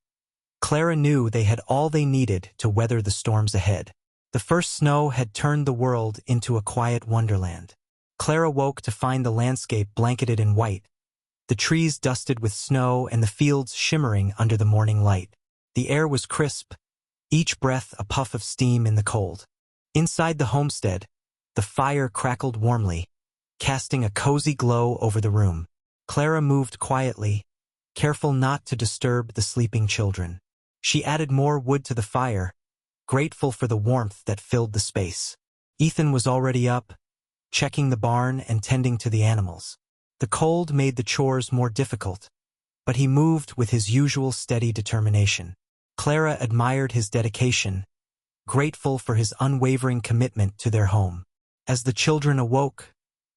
Clara knew they had all they needed to weather the storms ahead. The first snow had turned the world into a quiet wonderland. Clara woke to find the landscape blanketed in white, the trees dusted with snow and the fields shimmering under the morning light. The air was crisp, each breath a puff of steam in the cold. Inside the homestead, the fire crackled warmly, casting a cozy glow over the room. Clara moved quietly, careful not to disturb the sleeping children. She added more wood to the fire, grateful for the warmth that filled the space. Ethan was already up, checking the barn and tending to the animals. The cold made the chores more difficult, but he moved with his usual steady determination. Clara admired his dedication, grateful for his unwavering commitment to their home. As the children awoke,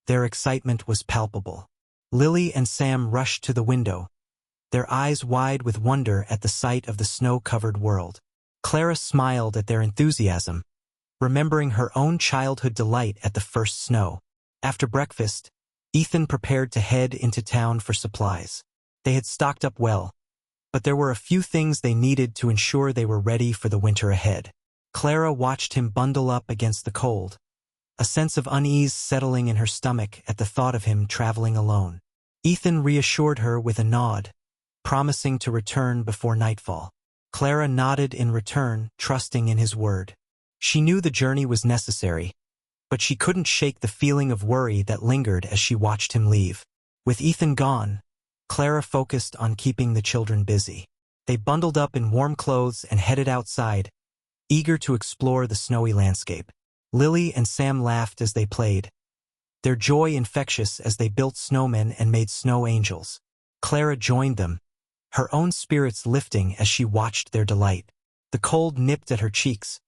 their excitement was palpable. Lily and Sam rushed to the window, their eyes wide with wonder at the sight of the snow-covered world. Clara smiled at their enthusiasm, remembering her own childhood delight at the first snow. After breakfast, Ethan prepared to head into town for supplies. They had stocked up well, but there were a few things they needed to ensure they were ready for the winter ahead. Clara watched him bundle up against the cold, a sense of unease settling in her stomach at the thought of him traveling alone. Ethan reassured her with a nod, promising to return before nightfall. Clara nodded in return, trusting in his word. She knew the journey was necessary, but she couldn't shake the feeling of worry that lingered as she watched him leave. With Ethan gone, Clara focused on keeping the children busy. They bundled up in warm clothes and headed outside, eager to explore the snowy landscape. Lily and Sam laughed as they played, their joy infectious as they built snowmen and made snow angels. Clara joined them, her own spirits lifting as she watched their delight. The cold nipped at her cheeks,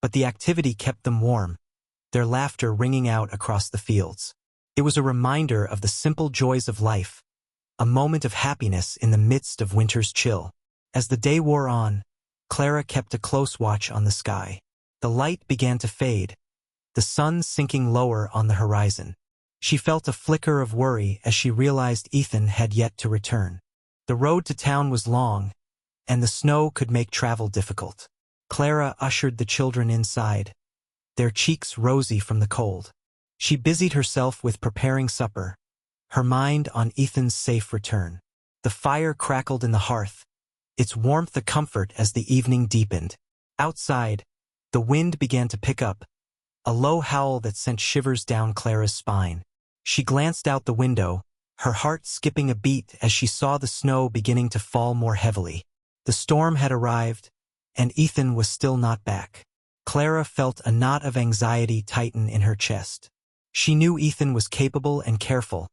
but the activity kept them warm, their laughter ringing out across the fields. It was a reminder of the simple joys of life, a moment of happiness in the midst of winter's chill. As the day wore on, Clara kept a close watch on the sky. The light began to fade, the sun sinking lower on the horizon. She felt a flicker of worry as she realized Ethan had yet to return. The road to town was long, and the snow could make travel difficult. Clara ushered the children inside, their cheeks rosy from the cold. She busied herself with preparing supper, her mind on Ethan's safe return. The fire crackled in the hearth, its warmth a comfort as the evening deepened. Outside, the wind began to pick up, a low howl that sent shivers down Clara's spine. She glanced out the window, her heart skipping a beat as she saw the snow beginning to fall more heavily. The storm had arrived, and Ethan was still not back. Clara felt a knot of anxiety tighten in her chest. She knew Ethan was capable and careful,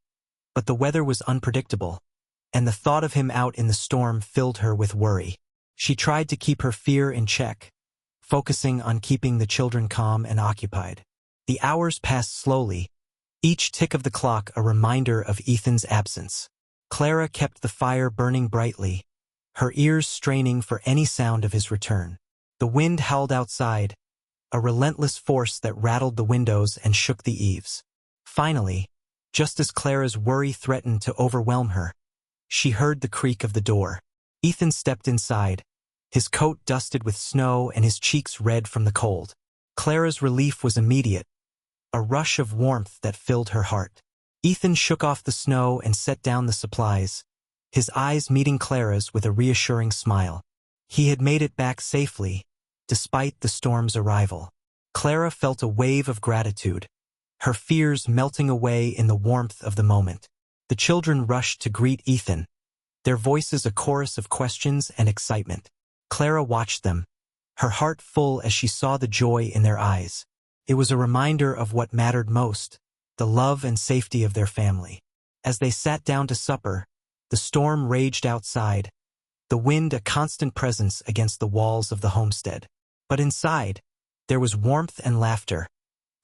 but the weather was unpredictable, and the thought of him out in the storm filled her with worry. She tried to keep her fear in check, focusing on keeping the children calm and occupied. The hours passed slowly, each tick of the clock a reminder of Ethan's absence. Clara kept the fire burning brightly, her ears straining for any sound of his return. The wind howled outside, a relentless force that rattled the windows and shook the eaves. Finally, just as Clara's worry threatened to overwhelm her, she heard the creak of the door. Ethan stepped inside, his coat dusted with snow and his cheeks red from the cold. Clara's relief was immediate, a rush of warmth that filled her heart. Ethan shook off the snow and set down the supplies, his eyes meeting Clara's with a reassuring smile. He had made it back safely, despite the storm's arrival. Clara felt a wave of gratitude, her fears melting away in the warmth of the moment. The children rushed to greet Ethan, their voices a chorus of questions and excitement. Clara watched them, her heart full as she saw the joy in their eyes. It was a reminder of what mattered most, the love and safety of their family. As they sat down to supper, the storm raged outside, the wind a constant presence against the walls of the homestead. But inside, there was warmth and laughter,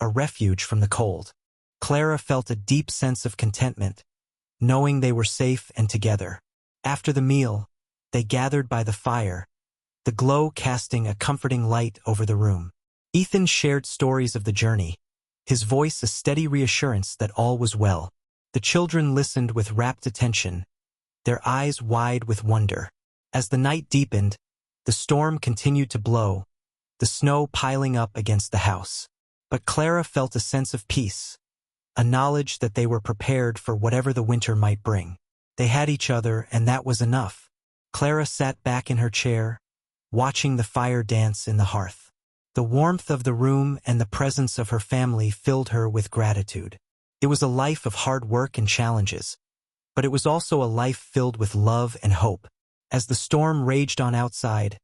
a refuge from the cold. Clara felt a deep sense of contentment, knowing they were safe and together. After the meal, they gathered by the fire, the glow casting a comforting light over the room. Ethan shared stories of the journey, his voice a steady reassurance that all was well. The children listened with rapt attention, their eyes wide with wonder. As the night deepened, the storm continued to blow, the snow piling up against the house. But Clara felt a sense of peace, a knowledge that they were prepared for whatever the winter might bring. They had each other, and that was enough. Clara sat back in her chair, watching the fire dance in the hearth. The warmth of the room and the presence of her family filled her with gratitude. It was a life of hard work and challenges, but it was also a life filled with love and hope. As the storm raged on outside,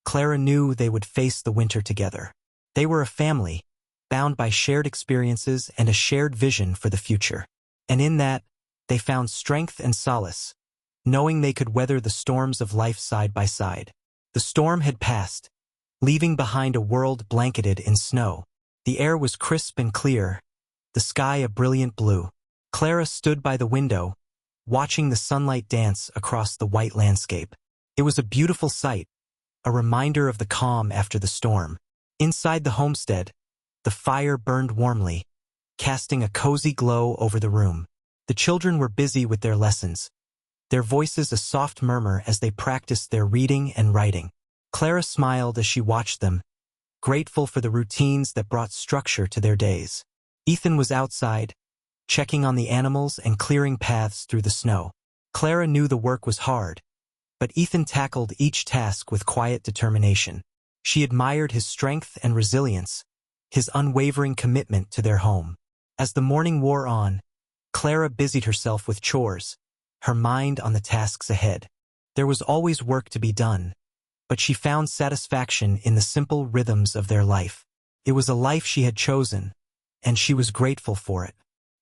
Clara knew they would face the winter together. They were a family, bound by shared experiences and a shared vision for the future. And in that, they found strength and solace, knowing they could weather the storms of life side by side. The storm had passed, leaving behind a world blanketed in snow. The air was crisp and clear, the sky a brilliant blue. Clara stood by the window, watching the sunlight dance across the white landscape. It was a beautiful sight, a reminder of the calm after the storm. Inside the homestead, the fire burned warmly, casting a cozy glow over the room. The children were busy with their lessons, their voices a soft murmur as they practiced their reading and writing. Clara smiled as she watched them, grateful for the routines that brought structure to their days. Ethan was outside, checking on the animals and clearing paths through the snow. Clara knew the work was hard, but Ethan tackled each task with quiet determination. She admired his strength and resilience, his unwavering commitment to their home. As the morning wore on, Clara busied herself with chores, her mind on the tasks ahead. There was always work to be done, but she found satisfaction in the simple rhythms of their life. It was a life she had chosen, and she was grateful for it.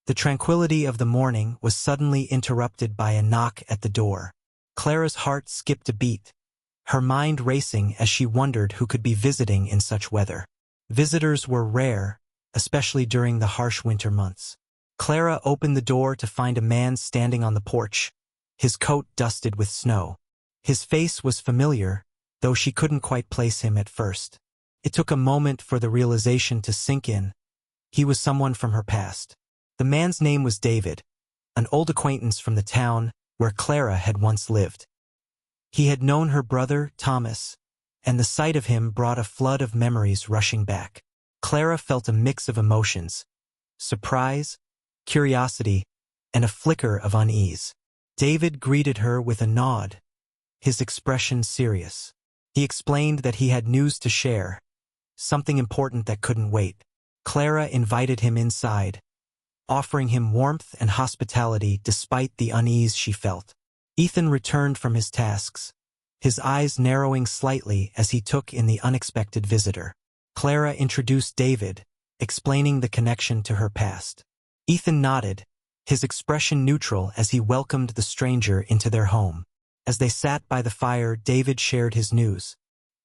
The tranquility of the morning was suddenly interrupted by a knock at the door. Clara's heart skipped a beat, her mind racing as she wondered who could be visiting in such weather. Visitors were rare, especially during the harsh winter months. Clara opened the door to find a man standing on the porch, his coat dusted with snow. His face was familiar, though she couldn't quite place him at first. It took a moment for the realization to sink in. He was someone from her past. The man's name was David, an old acquaintance from the town where Clara had once lived. He had known her brother, Thomas, and the sight of him brought a flood of memories rushing back. Clara felt a mix of emotions: surprise, curiosity, and a flicker of unease. David greeted her with a nod, his expression serious. He explained that he had news to share, something important that couldn't wait. Clara invited him inside, offering him warmth and hospitality despite the unease she felt. Ethan returned from his tasks, his eyes narrowing slightly as he took in the unexpected visitor. Clara introduced David, explaining the connection to her past. Ethan nodded, his expression neutral as he welcomed the stranger into their home. As they sat by the fire, David shared his news.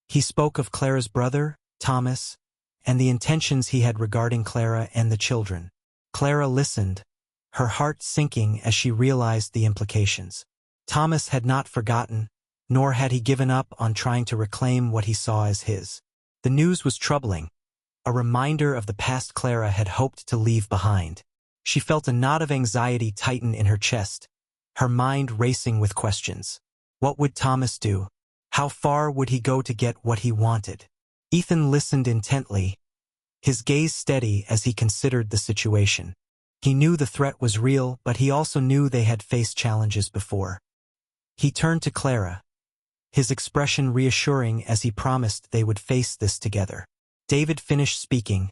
He spoke of Clara's brother, Thomas, and the intentions he had regarding Clara and the children. Clara listened, her heart sinking as she realized the implications. Thomas had not forgotten, nor had he given up on trying to reclaim what he saw as his. The news was troubling, a reminder of the past Clara had hoped to leave behind. She felt a knot of anxiety tighten in her chest, her mind racing with questions. What would Thomas do? How far would he go to get what he wanted? Ethan listened intently, his gaze steady as he considered the situation. He knew the threat was real, but he also knew they had faced challenges before. He turned to Clara, his expression reassuring as he promised they would face this together. David finished speaking,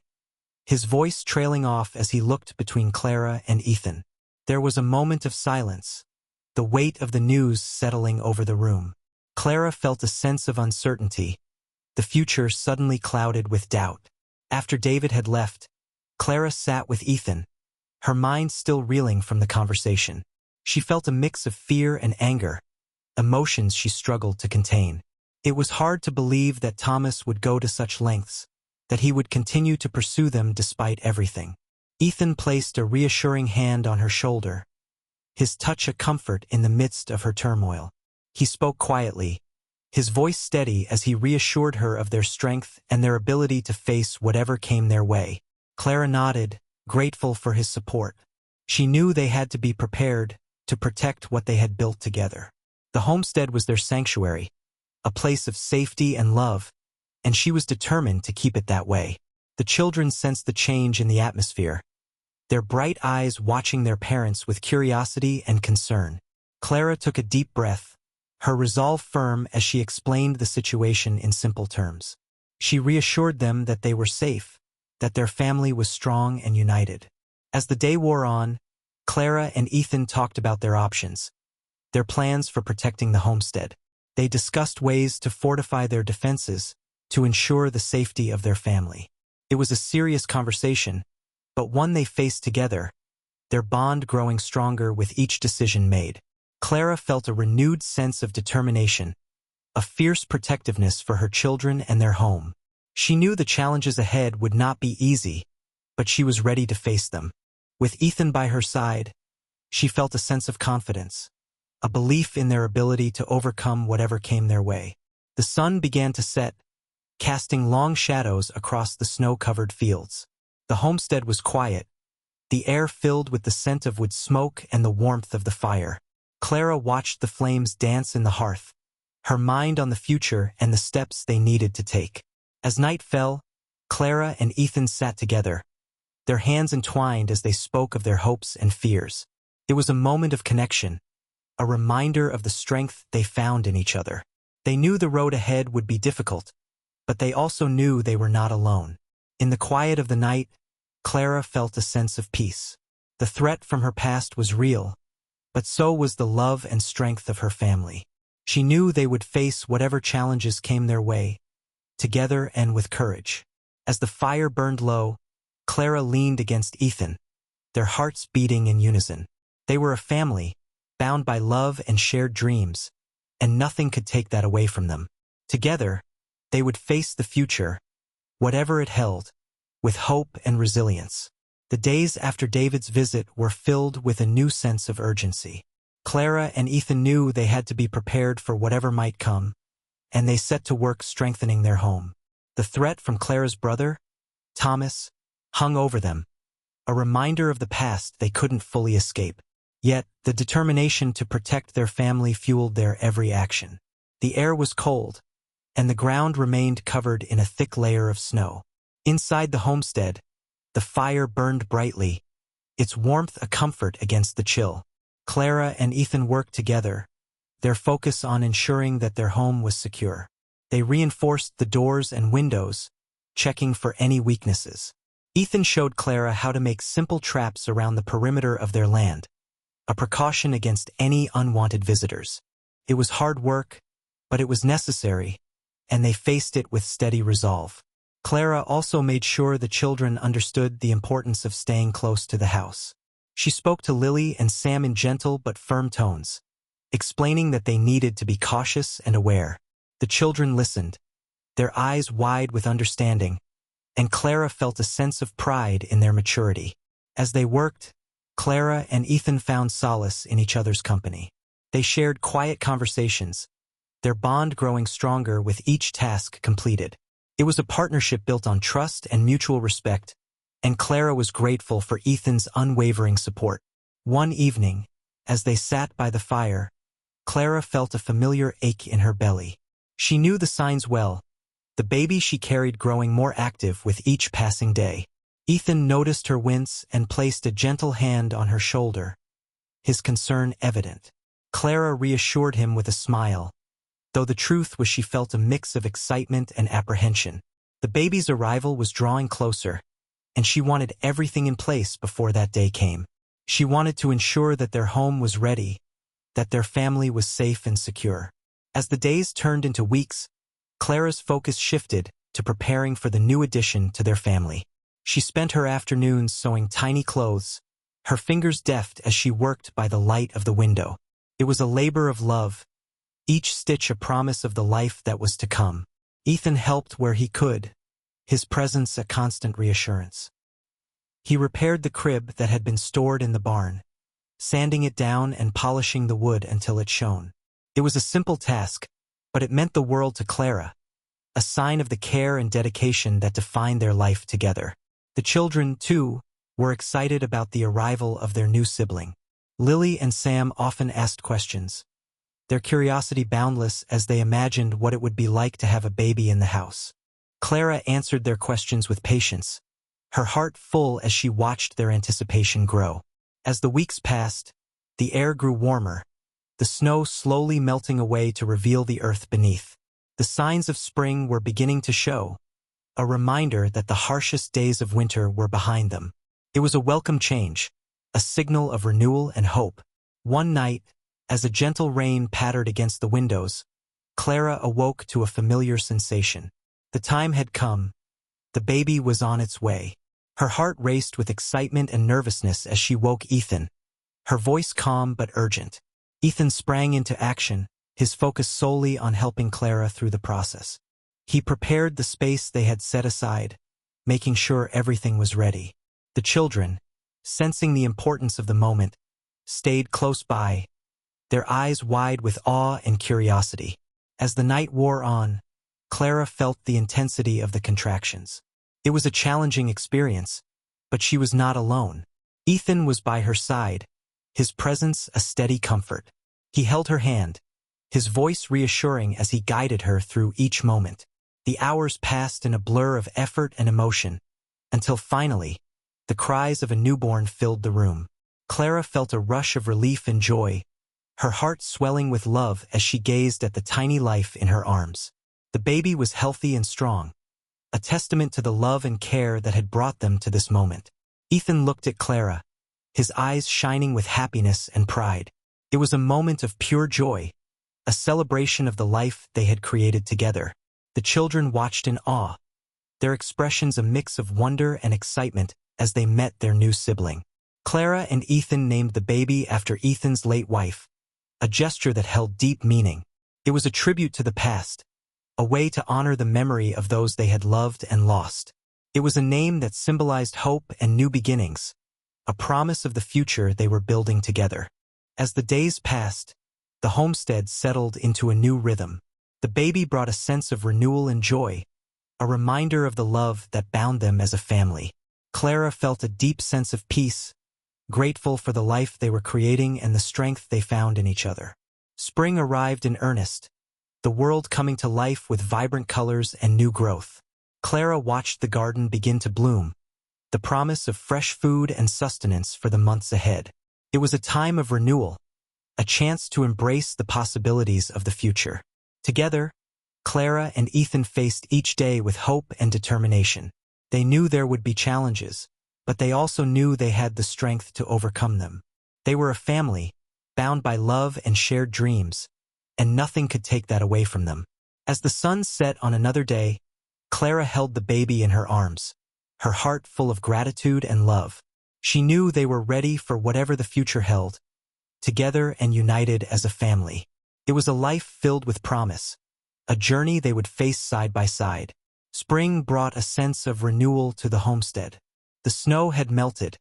his voice trailing off as he looked between Clara and Ethan. There was a moment of silence, the weight of the news settling over the room. Clara felt a sense of uncertainty, the future suddenly clouded with doubt. After David had left, Clara sat with Ethan, her mind still reeling from the conversation. She felt a mix of fear and anger, emotions she struggled to contain. It was hard to believe that Thomas would go to such lengths, that he would continue to pursue them despite everything. Ethan placed a reassuring hand on her shoulder, his touch a comfort in the midst of her turmoil. He spoke quietly, his voice steady as he reassured her of their strength and their ability to face whatever came their way. Clara nodded, grateful for his support. She knew they had to be prepared to protect what they had built together. The homestead was their sanctuary, a place of safety and love, and she was determined to keep it that way. The children sensed the change in the atmosphere, their bright eyes watching their parents with curiosity and concern. Clara took a deep breath, her resolve firm as she explained the situation in simple terms. She reassured them that they were safe, that their family was strong and united. As the day wore on, Clara and Ethan talked about their options, their plans for protecting the homestead. They discussed ways to fortify their defenses to ensure the safety of their family. It was a serious conversation, but one they faced together, their bond growing stronger with each decision made. Clara felt a renewed sense of determination, a fierce protectiveness for her children and their home. She knew the challenges ahead would not be easy, but she was ready to face them. With Ethan by her side, she felt a sense of confidence, a belief in their ability to overcome whatever came their way. The sun began to set, casting long shadows across the snow-covered fields. The homestead was quiet, the air filled with the scent of wood smoke and the warmth of the fire. Clara watched the flames dance in the hearth, her mind on the future and the steps they needed to take. As night fell, Clara and Ethan sat together, their hands entwined as they spoke of their hopes and fears. It was a moment of connection, a reminder of the strength they found in each other. They knew the road ahead would be difficult, but they also knew they were not alone. In the quiet of the night, Clara felt a sense of peace. The threat from her past was real, but so was the love and strength of her family. She knew they would face whatever challenges came their way, together and with courage. As the fire burned low, Clara leaned against Ethan, their hearts beating in unison. They were a family, bound by love and shared dreams, and nothing could take that away from them. Together, they would face the future, whatever it held, with hope and resilience. The days after David's visit were filled with a new sense of urgency. Clara and Ethan knew they had to be prepared for whatever might come, and they set to work strengthening their home. The threat from Clara's brother, Thomas, hung over them, a reminder of the past they couldn't fully escape. Yet, the determination to protect their family fueled their every action. The air was cold, and the ground remained covered in a thick layer of snow. Inside the homestead, the fire burned brightly, its warmth a comfort against the chill. Clara and Ethan worked together, their focus on ensuring that their home was secure. They reinforced the doors and windows, checking for any weaknesses. Ethan showed Clara how to make simple traps around the perimeter of their land, a precaution against any unwanted visitors. It was hard work, but it was necessary, and they faced it with steady resolve. Clara also made sure the children understood the importance of staying close to the house. She spoke to Lily and Sam in gentle but firm tones, explaining that they needed to be cautious and aware. The children listened, their eyes wide with understanding, and Clara felt a sense of pride in their maturity. As they worked, Clara and Ethan found solace in each other's company. They shared quiet conversations, their bond growing stronger with each task completed. It was a partnership built on trust and mutual respect, and Clara was grateful for Ethan's unwavering support. One evening, as they sat by the fire, Clara felt a familiar ache in her belly. She knew the signs well, the baby she carried growing more active with each passing day. Ethan noticed her wince and placed a gentle hand on her shoulder, his concern evident. Clara reassured him with a smile, though the truth was she felt a mix of excitement and apprehension. The baby's arrival was drawing closer, and she wanted everything in place before that day came. She wanted to ensure that their home was ready, that their family was safe and secure. As the days turned into weeks, Clara's focus shifted to preparing for the new addition to their family. She spent her afternoons sewing tiny clothes, her fingers deft as she worked by the light of the window. It was a labor of love, each stitch a promise of the life that was to come. Ethan helped where he could, his presence a constant reassurance. He repaired the crib that had been stored in the barn, sanding it down and polishing the wood until it shone. It was a simple task, but it meant the world to Clara, a sign of the care and dedication that defined their life together. The children, too, were excited about the arrival of their new sibling. Lily and Sam often asked questions, their curiosity boundless as they imagined what it would be like to have a baby in the house. Clara answered their questions with patience, her heart full as she watched their anticipation grow. As the weeks passed, the air grew warmer, the snow slowly melting away to reveal the earth beneath. The signs of spring were beginning to show, a reminder that the harshest days of winter were behind them. It was a welcome change, a signal of renewal and hope. One night, as a gentle rain pattered against the windows, Clara awoke to a familiar sensation. The time had come. The baby was on its way. Her heart raced with excitement and nervousness as she woke Ethan, her voice calm but urgent. Ethan sprang into action, his focus solely on helping Clara through the process. He prepared the space they had set aside, making sure everything was ready. The children, sensing the importance of the moment, stayed close by, their eyes wide with awe and curiosity. As the night wore on, Clara felt the intensity of the contractions. It was a challenging experience, but she was not alone. Ethan was by her side, his presence a steady comfort. He held her hand, his voice reassuring as he guided her through each moment. The hours passed in a blur of effort and emotion, until finally, the cries of a newborn filled the room. Clara felt a rush of relief and joy, her heart swelling with love as she gazed at the tiny life in her arms. The baby was healthy and strong, a testament to the love and care that had brought them to this moment. Ethan looked at Clara, his eyes shining with happiness and pride. It was a moment of pure joy, a celebration of the life they had created together. The children watched in awe, their expressions a mix of wonder and excitement as they met their new sibling. Clara and Ethan named the baby after Ethan's late wife, a gesture that held deep meaning. It was a tribute to the past, a way to honor the memory of those they had loved and lost. It was a name that symbolized hope and new beginnings, a promise of the future they were building together. As the days passed, the homestead settled into a new rhythm. The baby brought a sense of renewal and joy, a reminder of the love that bound them as a family. Clara felt a deep sense of peace, grateful for the life they were creating and the strength they found in each other. Spring arrived in earnest, the world coming to life with vibrant colors and new growth. Clara watched the garden begin to bloom, the promise of fresh food and sustenance for the months ahead. It was a time of renewal, a chance to embrace the possibilities of the future. Together, Clara and Ethan faced each day with hope and determination. They knew there would be challenges, but they also knew they had the strength to overcome them. They were a family, bound by love and shared dreams, and nothing could take that away from them. As the sun set on another day, Clara held the baby in her arms, her heart full of gratitude and love. She knew they were ready for whatever the future held, together and united as a family. It was a life filled with promise, a journey they would face side by side. Spring brought a sense of renewal to the homestead. The snow had melted,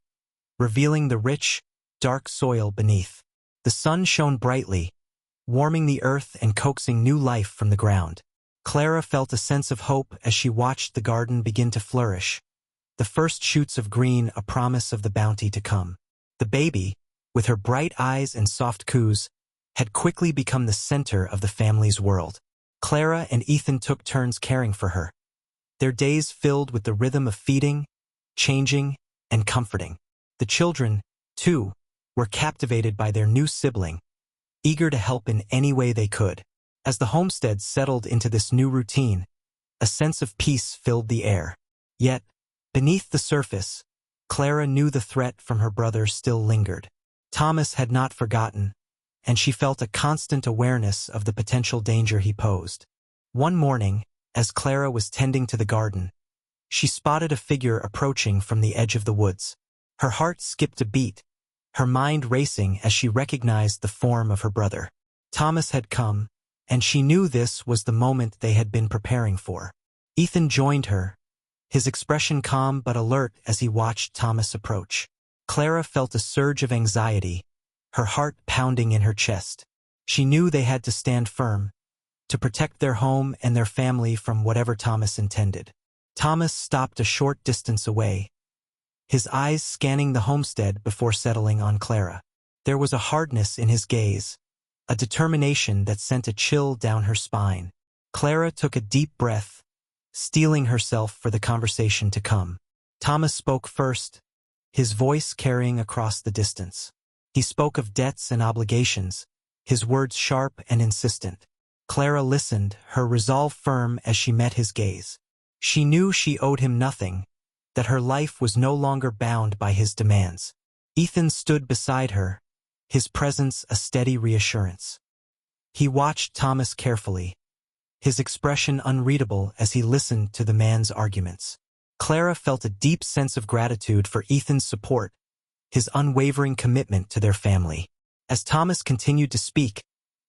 revealing the rich, dark soil beneath. The sun shone brightly, warming the earth and coaxing new life from the ground. Clara felt a sense of hope as she watched the garden begin to flourish, the first shoots of green a promise of the bounty to come. The baby, with her bright eyes and soft coos, had quickly become the center of the family's world. Clara and Ethan took turns caring for her, their days filled with the rhythm of feeding, changing, and comforting. The children, too, were captivated by their new sibling, eager to help in any way they could. As the homestead settled into this new routine, a sense of peace filled the air. Yet, beneath the surface, Clara knew the threat from her brother still lingered. Thomas had not forgotten, and she felt a constant awareness of the potential danger he posed. One morning, as Clara was tending to the garden, she spotted a figure approaching from the edge of the woods. Her heart skipped a beat, her mind racing as she recognized the form of her brother. Thomas had come, and she knew this was the moment they had been preparing for. Ethan joined her, his expression calm but alert as he watched Thomas approach. Clara felt a surge of anxiety, her heart pounding in her chest. She knew they had to stand firm, to protect their home and their family from whatever Thomas intended. Thomas stopped a short distance away, his eyes scanning the homestead before settling on Clara. There was a hardness in his gaze, a determination that sent a chill down her spine. Clara took a deep breath, steeling herself for the conversation to come. Thomas spoke first, his voice carrying across the distance. He spoke of debts and obligations, his words sharp and insistent. Clara listened, her resolve firm as she met his gaze. She knew she owed him nothing, that her life was no longer bound by his demands. Ethan stood beside her, his presence a steady reassurance. He watched Thomas carefully, his expression unreadable as he listened to the man's arguments. Clara felt a deep sense of gratitude for Ethan's support, his unwavering commitment to their family. As Thomas continued to speak,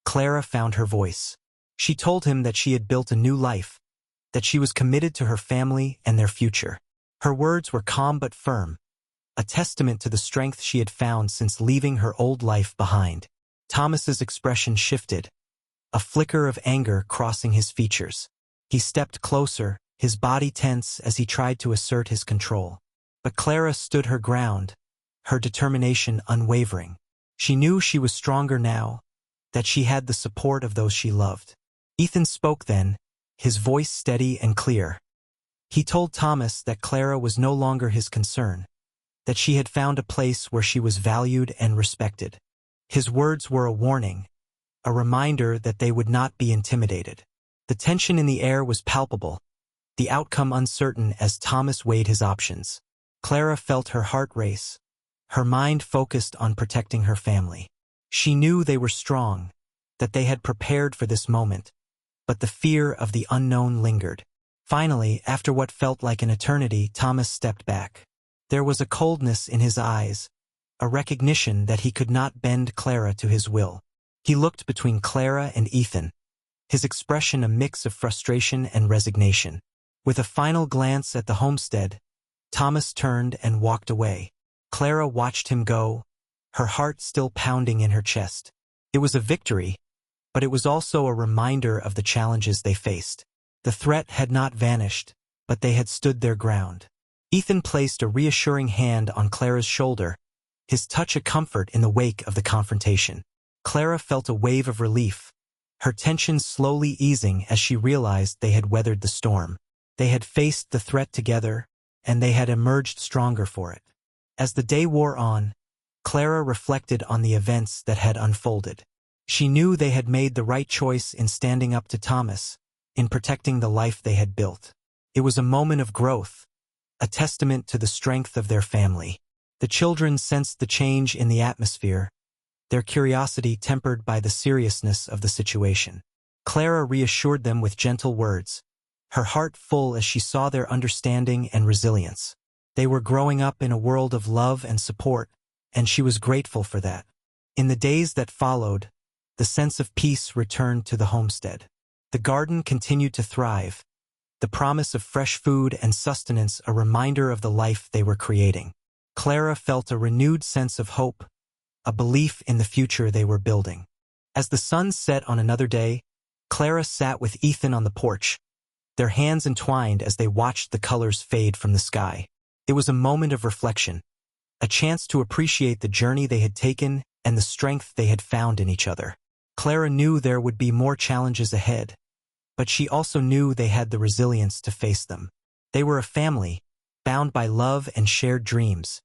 Clara found her voice. She told him that she had built a new life, that she was committed to her family and their future. Her words were calm but firm, a testament to the strength she had found since leaving her old life behind. Thomas's expression shifted, a flicker of anger crossing his features. He stepped closer, his body tense as he tried to assert his control. But Clara stood her ground, her determination unwavering. She knew she was stronger now, that she had the support of those she loved. Ethan spoke then, his voice steady and clear. He told Thomas that Clara was no longer his concern, that she had found a place where she was valued and respected. His words were a warning, a reminder that they would not be intimidated. The tension in the air was palpable, the outcome uncertain as Thomas weighed his options. Clara felt her heart race, her mind focused on protecting her family. She knew they were strong, that they had prepared for this moment, but the fear of the unknown lingered. Finally, after what felt like an eternity, Thomas stepped back. There was a coldness in his eyes, a recognition that he could not bend Clara to his will. He looked between Clara and Ethan, his expression a mix of frustration and resignation. With a final glance at the homestead, Thomas turned and walked away. Clara watched him go, her heart still pounding in her chest. It was a victory, but it was also a reminder of the challenges they faced. The threat had not vanished, but they had stood their ground. Ethan placed a reassuring hand on Clara's shoulder, his touch a comfort in the wake of the confrontation. Clara felt a wave of relief, her tension slowly easing as she realized they had weathered the storm. They had faced the threat together, and they had emerged stronger for it. As the day wore on, Clara reflected on the events that had unfolded. She knew they had made the right choice in standing up to Thomas, in protecting the life they had built. It was a moment of growth, a testament to the strength of their family. The children sensed the change in the atmosphere, their curiosity tempered by the seriousness of the situation. Clara reassured them with gentle words, her heart full as she saw their understanding and resilience. They were growing up in a world of love and support, and she was grateful for that. In the days that followed, the sense of peace returned to the homestead. The garden continued to thrive, the promise of fresh food and sustenance a reminder of the life they were creating. Clara felt a renewed sense of hope, a belief in the future they were building. As the sun set on another day, Clara sat with Ethan on the porch, their hands entwined as they watched the colors fade from the sky. It was a moment of reflection, a chance to appreciate the journey they had taken and the strength they had found in each other. Clara knew there would be more challenges ahead, but she also knew they had the resilience to face them. They were a family, bound by love and shared dreams,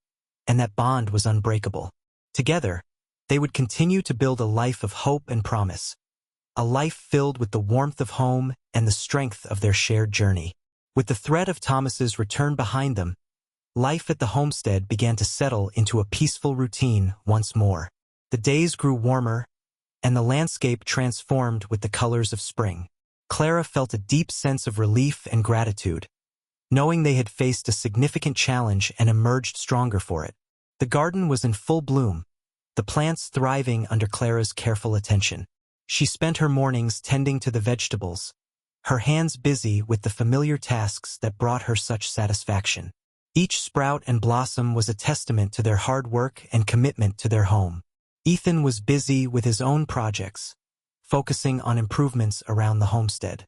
and that bond was unbreakable. Together, they would continue to build a life of hope and promise, a life filled with the warmth of home and the strength of their shared journey. With the threat of Thomas's return behind them, life at the homestead began to settle into a peaceful routine once more. The days grew warmer, and the landscape transformed with the colors of spring. Clara felt a deep sense of relief and gratitude, knowing they had faced a significant challenge and emerged stronger for it. The garden was in full bloom, the plants thriving under Clara's careful attention. She spent her mornings tending to the vegetables, her hands busy with the familiar tasks that brought her such satisfaction. Each sprout and blossom was a testament to their hard work and commitment to their home. Ethan was busy with his own projects, focusing on improvements around the homestead.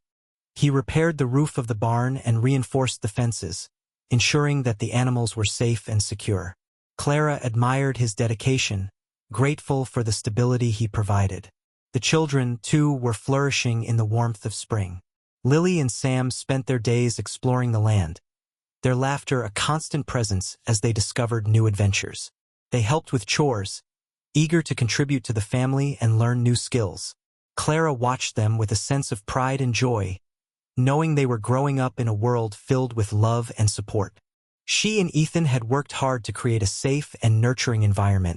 He repaired the roof of the barn and reinforced the fences, ensuring that the animals were safe and secure. Clara admired his dedication, grateful for the stability he provided. The children, too, were flourishing in the warmth of spring. Lily and Sam spent their days exploring the land, their laughter a constant presence as they discovered new adventures. They helped with chores, eager to contribute to the family and learn new skills. Clara watched them with a sense of pride and joy, knowing they were growing up in a world filled with love and support. She and Ethan had worked hard to create a safe and nurturing environment,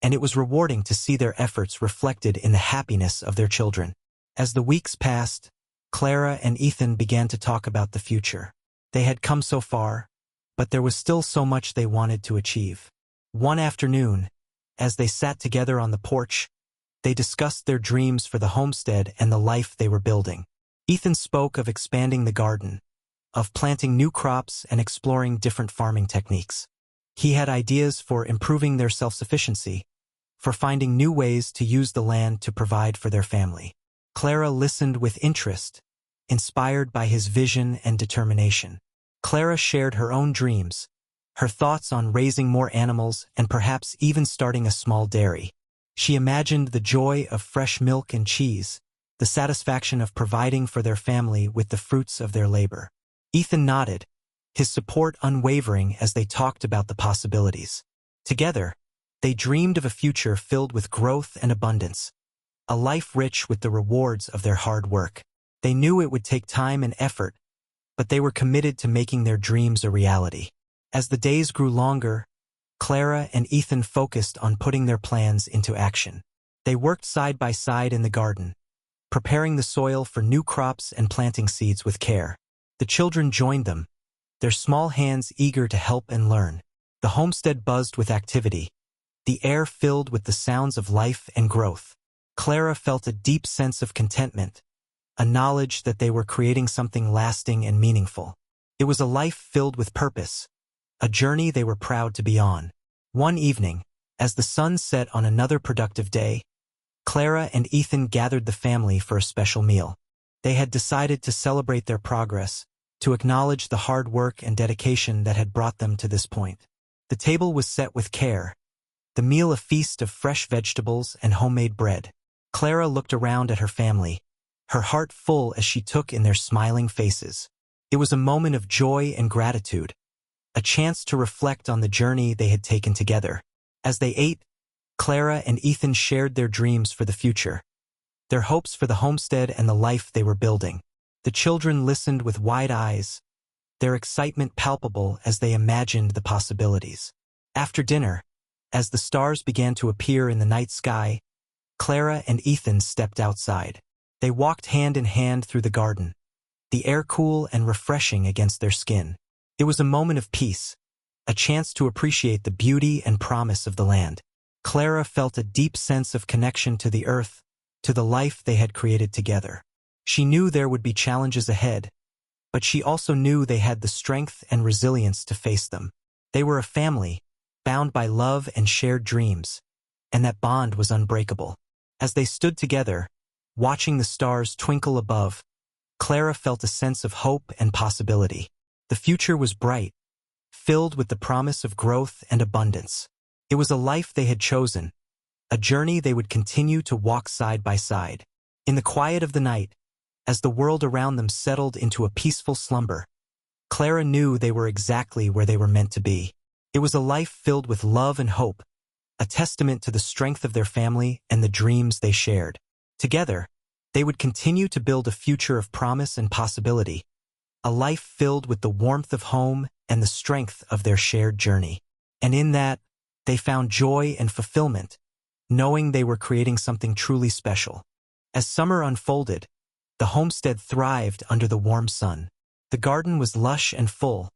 and it was rewarding to see their efforts reflected in the happiness of their children. As the weeks passed, Clara and Ethan began to talk about the future. They had come so far, but there was still so much they wanted to achieve. One afternoon, as they sat together on the porch, they discussed their dreams for the homestead and the life they were building. Ethan spoke of expanding the garden, of planting new crops and exploring different farming techniques. He had ideas for improving their self-sufficiency, for finding new ways to use the land to provide for their family. Clara listened with interest, inspired by his vision and determination. Clara shared her own dreams, her thoughts on raising more animals and perhaps even starting a small dairy. She imagined the joy of fresh milk and cheese, the satisfaction of providing for their family with the fruits of their labor. Ethan nodded, his support unwavering as they talked about the possibilities. Together, they dreamed of a future filled with growth and abundance, a life rich with the rewards of their hard work. They knew it would take time and effort, but they were committed to making their dreams a reality. As the days grew longer, Clara and Ethan focused on putting their plans into action. They worked side by side in the garden, preparing the soil for new crops and planting seeds with care. The children joined them, their small hands eager to help and learn. The homestead buzzed with activity, the air filled with the sounds of life and growth. Clara felt a deep sense of contentment, a knowledge that they were creating something lasting and meaningful. It was a life filled with purpose, a journey they were proud to be on. One evening, as the sun set on another productive day, Clara and Ethan gathered the family for a special meal. They had decided to celebrate their progress, to acknowledge the hard work and dedication that had brought them to this point. The table was set with care, the meal a feast of fresh vegetables and homemade bread. Clara looked around at her family, her heart full as she took in their smiling faces. It was a moment of joy and gratitude, a chance to reflect on the journey they had taken together. As they ate, Clara and Ethan shared their dreams for the future, their hopes for the homestead and the life they were building. The children listened with wide eyes, their excitement palpable as they imagined the possibilities. After dinner, as the stars began to appear in the night sky, Clara and Ethan stepped outside. They walked hand in hand through the garden, the air cool and refreshing against their skin. It was a moment of peace, a chance to appreciate the beauty and promise of the land. Clara felt a deep sense of connection to the earth, to the life they had created together. She knew there would be challenges ahead, but she also knew they had the strength and resilience to face them. They were a family, bound by love and shared dreams, and that bond was unbreakable. As they stood together, watching the stars twinkle above, Clara felt a sense of hope and possibility. The future was bright, filled with the promise of growth and abundance. It was a life they had chosen, a journey they would continue to walk side by side. In the quiet of the night, as the world around them settled into a peaceful slumber, Clara knew they were exactly where they were meant to be. It was a life filled with love and hope, a testament to the strength of their family and the dreams they shared. Together, they would continue to build a future of promise and possibility, a life filled with the warmth of home and the strength of their shared journey. And in that, they found joy and fulfillment, knowing they were creating something truly special. As summer unfolded, the homestead thrived under the warm sun. The garden was lush and full,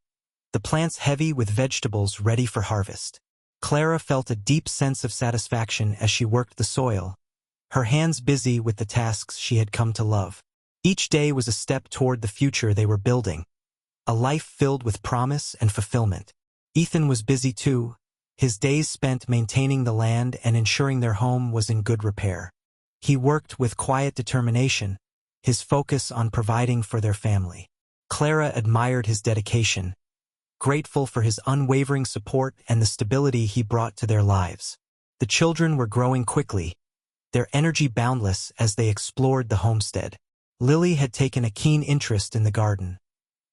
the plants heavy with vegetables ready for harvest. Clara felt a deep sense of satisfaction as she worked the soil, her hands busy with the tasks she had come to love. Each day was a step toward the future they were building, a life filled with promise and fulfillment. Ethan was busy too, his days spent maintaining the land and ensuring their home was in good repair. He worked with quiet determination, his focus on providing for their family. Clara admired his dedication, grateful for his unwavering support and the stability he brought to their lives. The children were growing quickly, their energy boundless as they explored the homestead. Lily had taken a keen interest in the garden,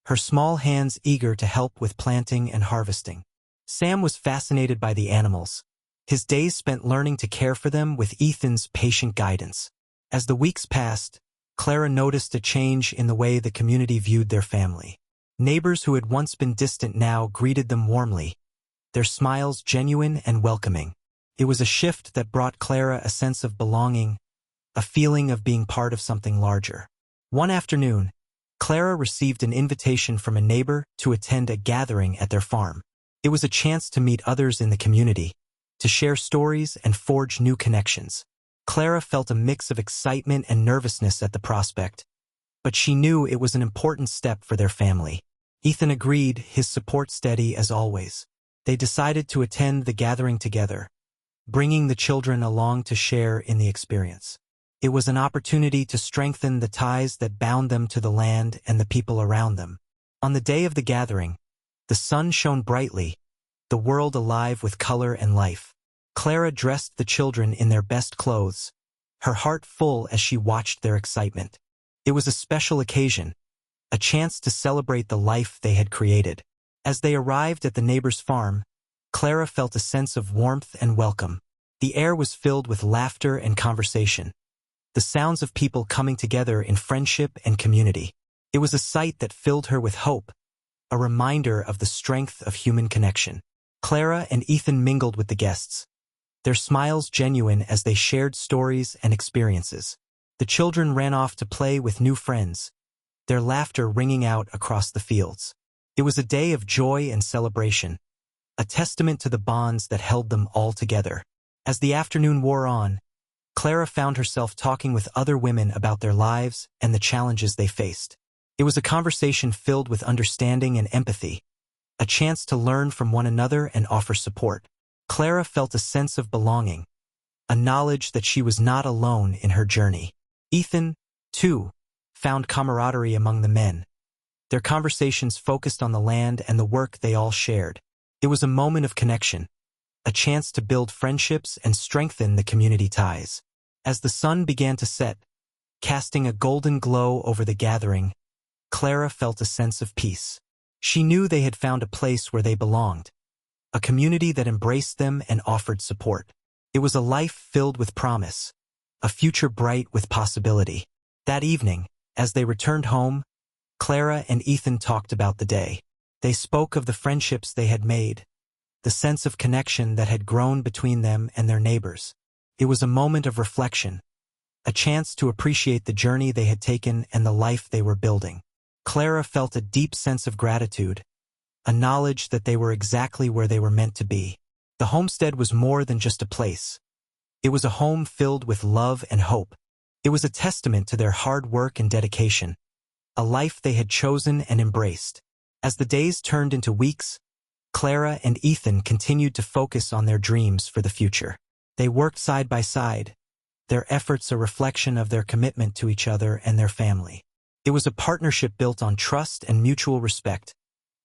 her small hands eager to help with planting and harvesting. Sam was fascinated by the animals, his days spent learning to care for them with Ethan's patient guidance. As the weeks passed, Clara noticed a change in the way the community viewed their family. Neighbors who had once been distant now greeted them warmly, their smiles genuine and welcoming. It was a shift that brought Clara a sense of belonging, a feeling of being part of something larger. One afternoon, Clara received an invitation from a neighbor to attend a gathering at their farm. It was a chance to meet others in the community, to share stories and forge new connections. Clara felt a mix of excitement and nervousness at the prospect, but she knew it was an important step for their family. Ethan agreed, his support steady as always. They decided to attend the gathering together, bringing the children along to share in the experience. It was an opportunity to strengthen the ties that bound them to the land and the people around them. On the day of the gathering, the sun shone brightly, the world alive with color and life. Clara dressed the children in their best clothes, her heart full as she watched their excitement. It was a special occasion, a chance to celebrate the life they had created. As they arrived at the neighbor's farm, Clara felt a sense of warmth and welcome. The air was filled with laughter and conversation, the sounds of people coming together in friendship and community. It was a sight that filled her with hope, a reminder of the strength of human connection. Clara and Ethan mingled with the guests, their smiles genuine as they shared stories and experiences. The children ran off to play with new friends, their laughter ringing out across the fields. It was a day of joy and celebration, a testament to the bonds that held them all together. As the afternoon wore on, Clara found herself talking with other women about their lives and the challenges they faced. It was a conversation filled with understanding and empathy, a chance to learn from one another and offer support. Clara felt a sense of belonging, a knowledge that she was not alone in her journey. Ethan, too, found camaraderie among the men. Their conversations focused on the land and the work they all shared. It was a moment of connection, a chance to build friendships and strengthen the community ties. As the sun began to set, casting a golden glow over the gathering, Clara felt a sense of peace. She knew they had found a place where they belonged, a community that embraced them and offered support. It was a life filled with promise, a future bright with possibility. That evening, as they returned home, Clara and Ethan talked about the day. They spoke of the friendships they had made, the sense of connection that had grown between them and their neighbors. It was a moment of reflection, a chance to appreciate the journey they had taken and the life they were building. Clara felt a deep sense of gratitude, a knowledge that they were exactly where they were meant to be. The homestead was more than just a place. It was a home filled with love and hope. It was a testament to their hard work and dedication, a life they had chosen and embraced. As the days turned into weeks, Clara and Ethan continued to focus on their dreams for the future. They worked side by side, their efforts a reflection of their commitment to each other and their family. It was a partnership built on trust and mutual respect,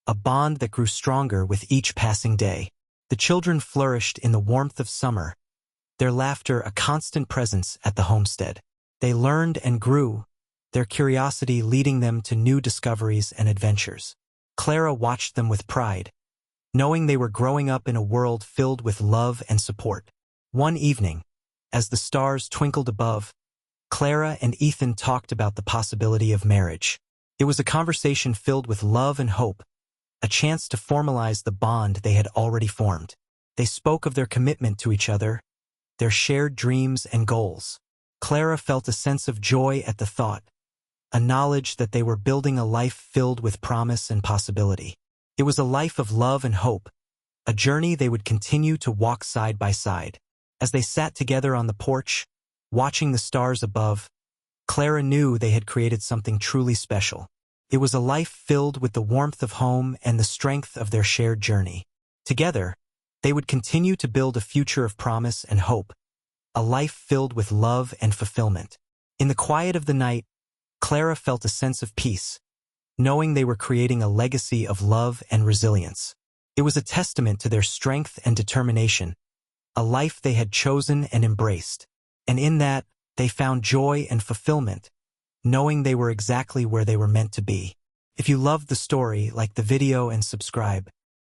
a bond that grew stronger with each passing day. The children flourished in the warmth of summer, their laughter a constant presence at the homestead. They learned and grew, their curiosity leading them to new discoveries and adventures. Clara watched them with pride, knowing they were growing up in a world filled with love and support. One evening, as the stars twinkled above, Clara and Ethan talked about the possibility of marriage. It was a conversation filled with love and hope, a chance to formalize the bond they had already formed. They spoke of their commitment to each other, their shared dreams and goals. Clara felt a sense of joy at the thought, a knowledge that they were building a life filled with promise and possibility. It was a life of love and hope, a journey they would continue to walk side by side. As they sat together on the porch, Watching the stars above, Clara knew they had created something truly special. It was a life filled with the warmth of home and the strength of their shared journey. Together, they would continue to build a future of promise and hope, a life filled with love and fulfillment. In the quiet of the night, Clara felt a sense of peace, knowing they were creating a legacy of love and resilience. It was a testament to their strength and determination, a life they had chosen and embraced. And in that, they found joy and fulfillment, knowing they were exactly where they were meant to be. If you loved the story, like the video and subscribe.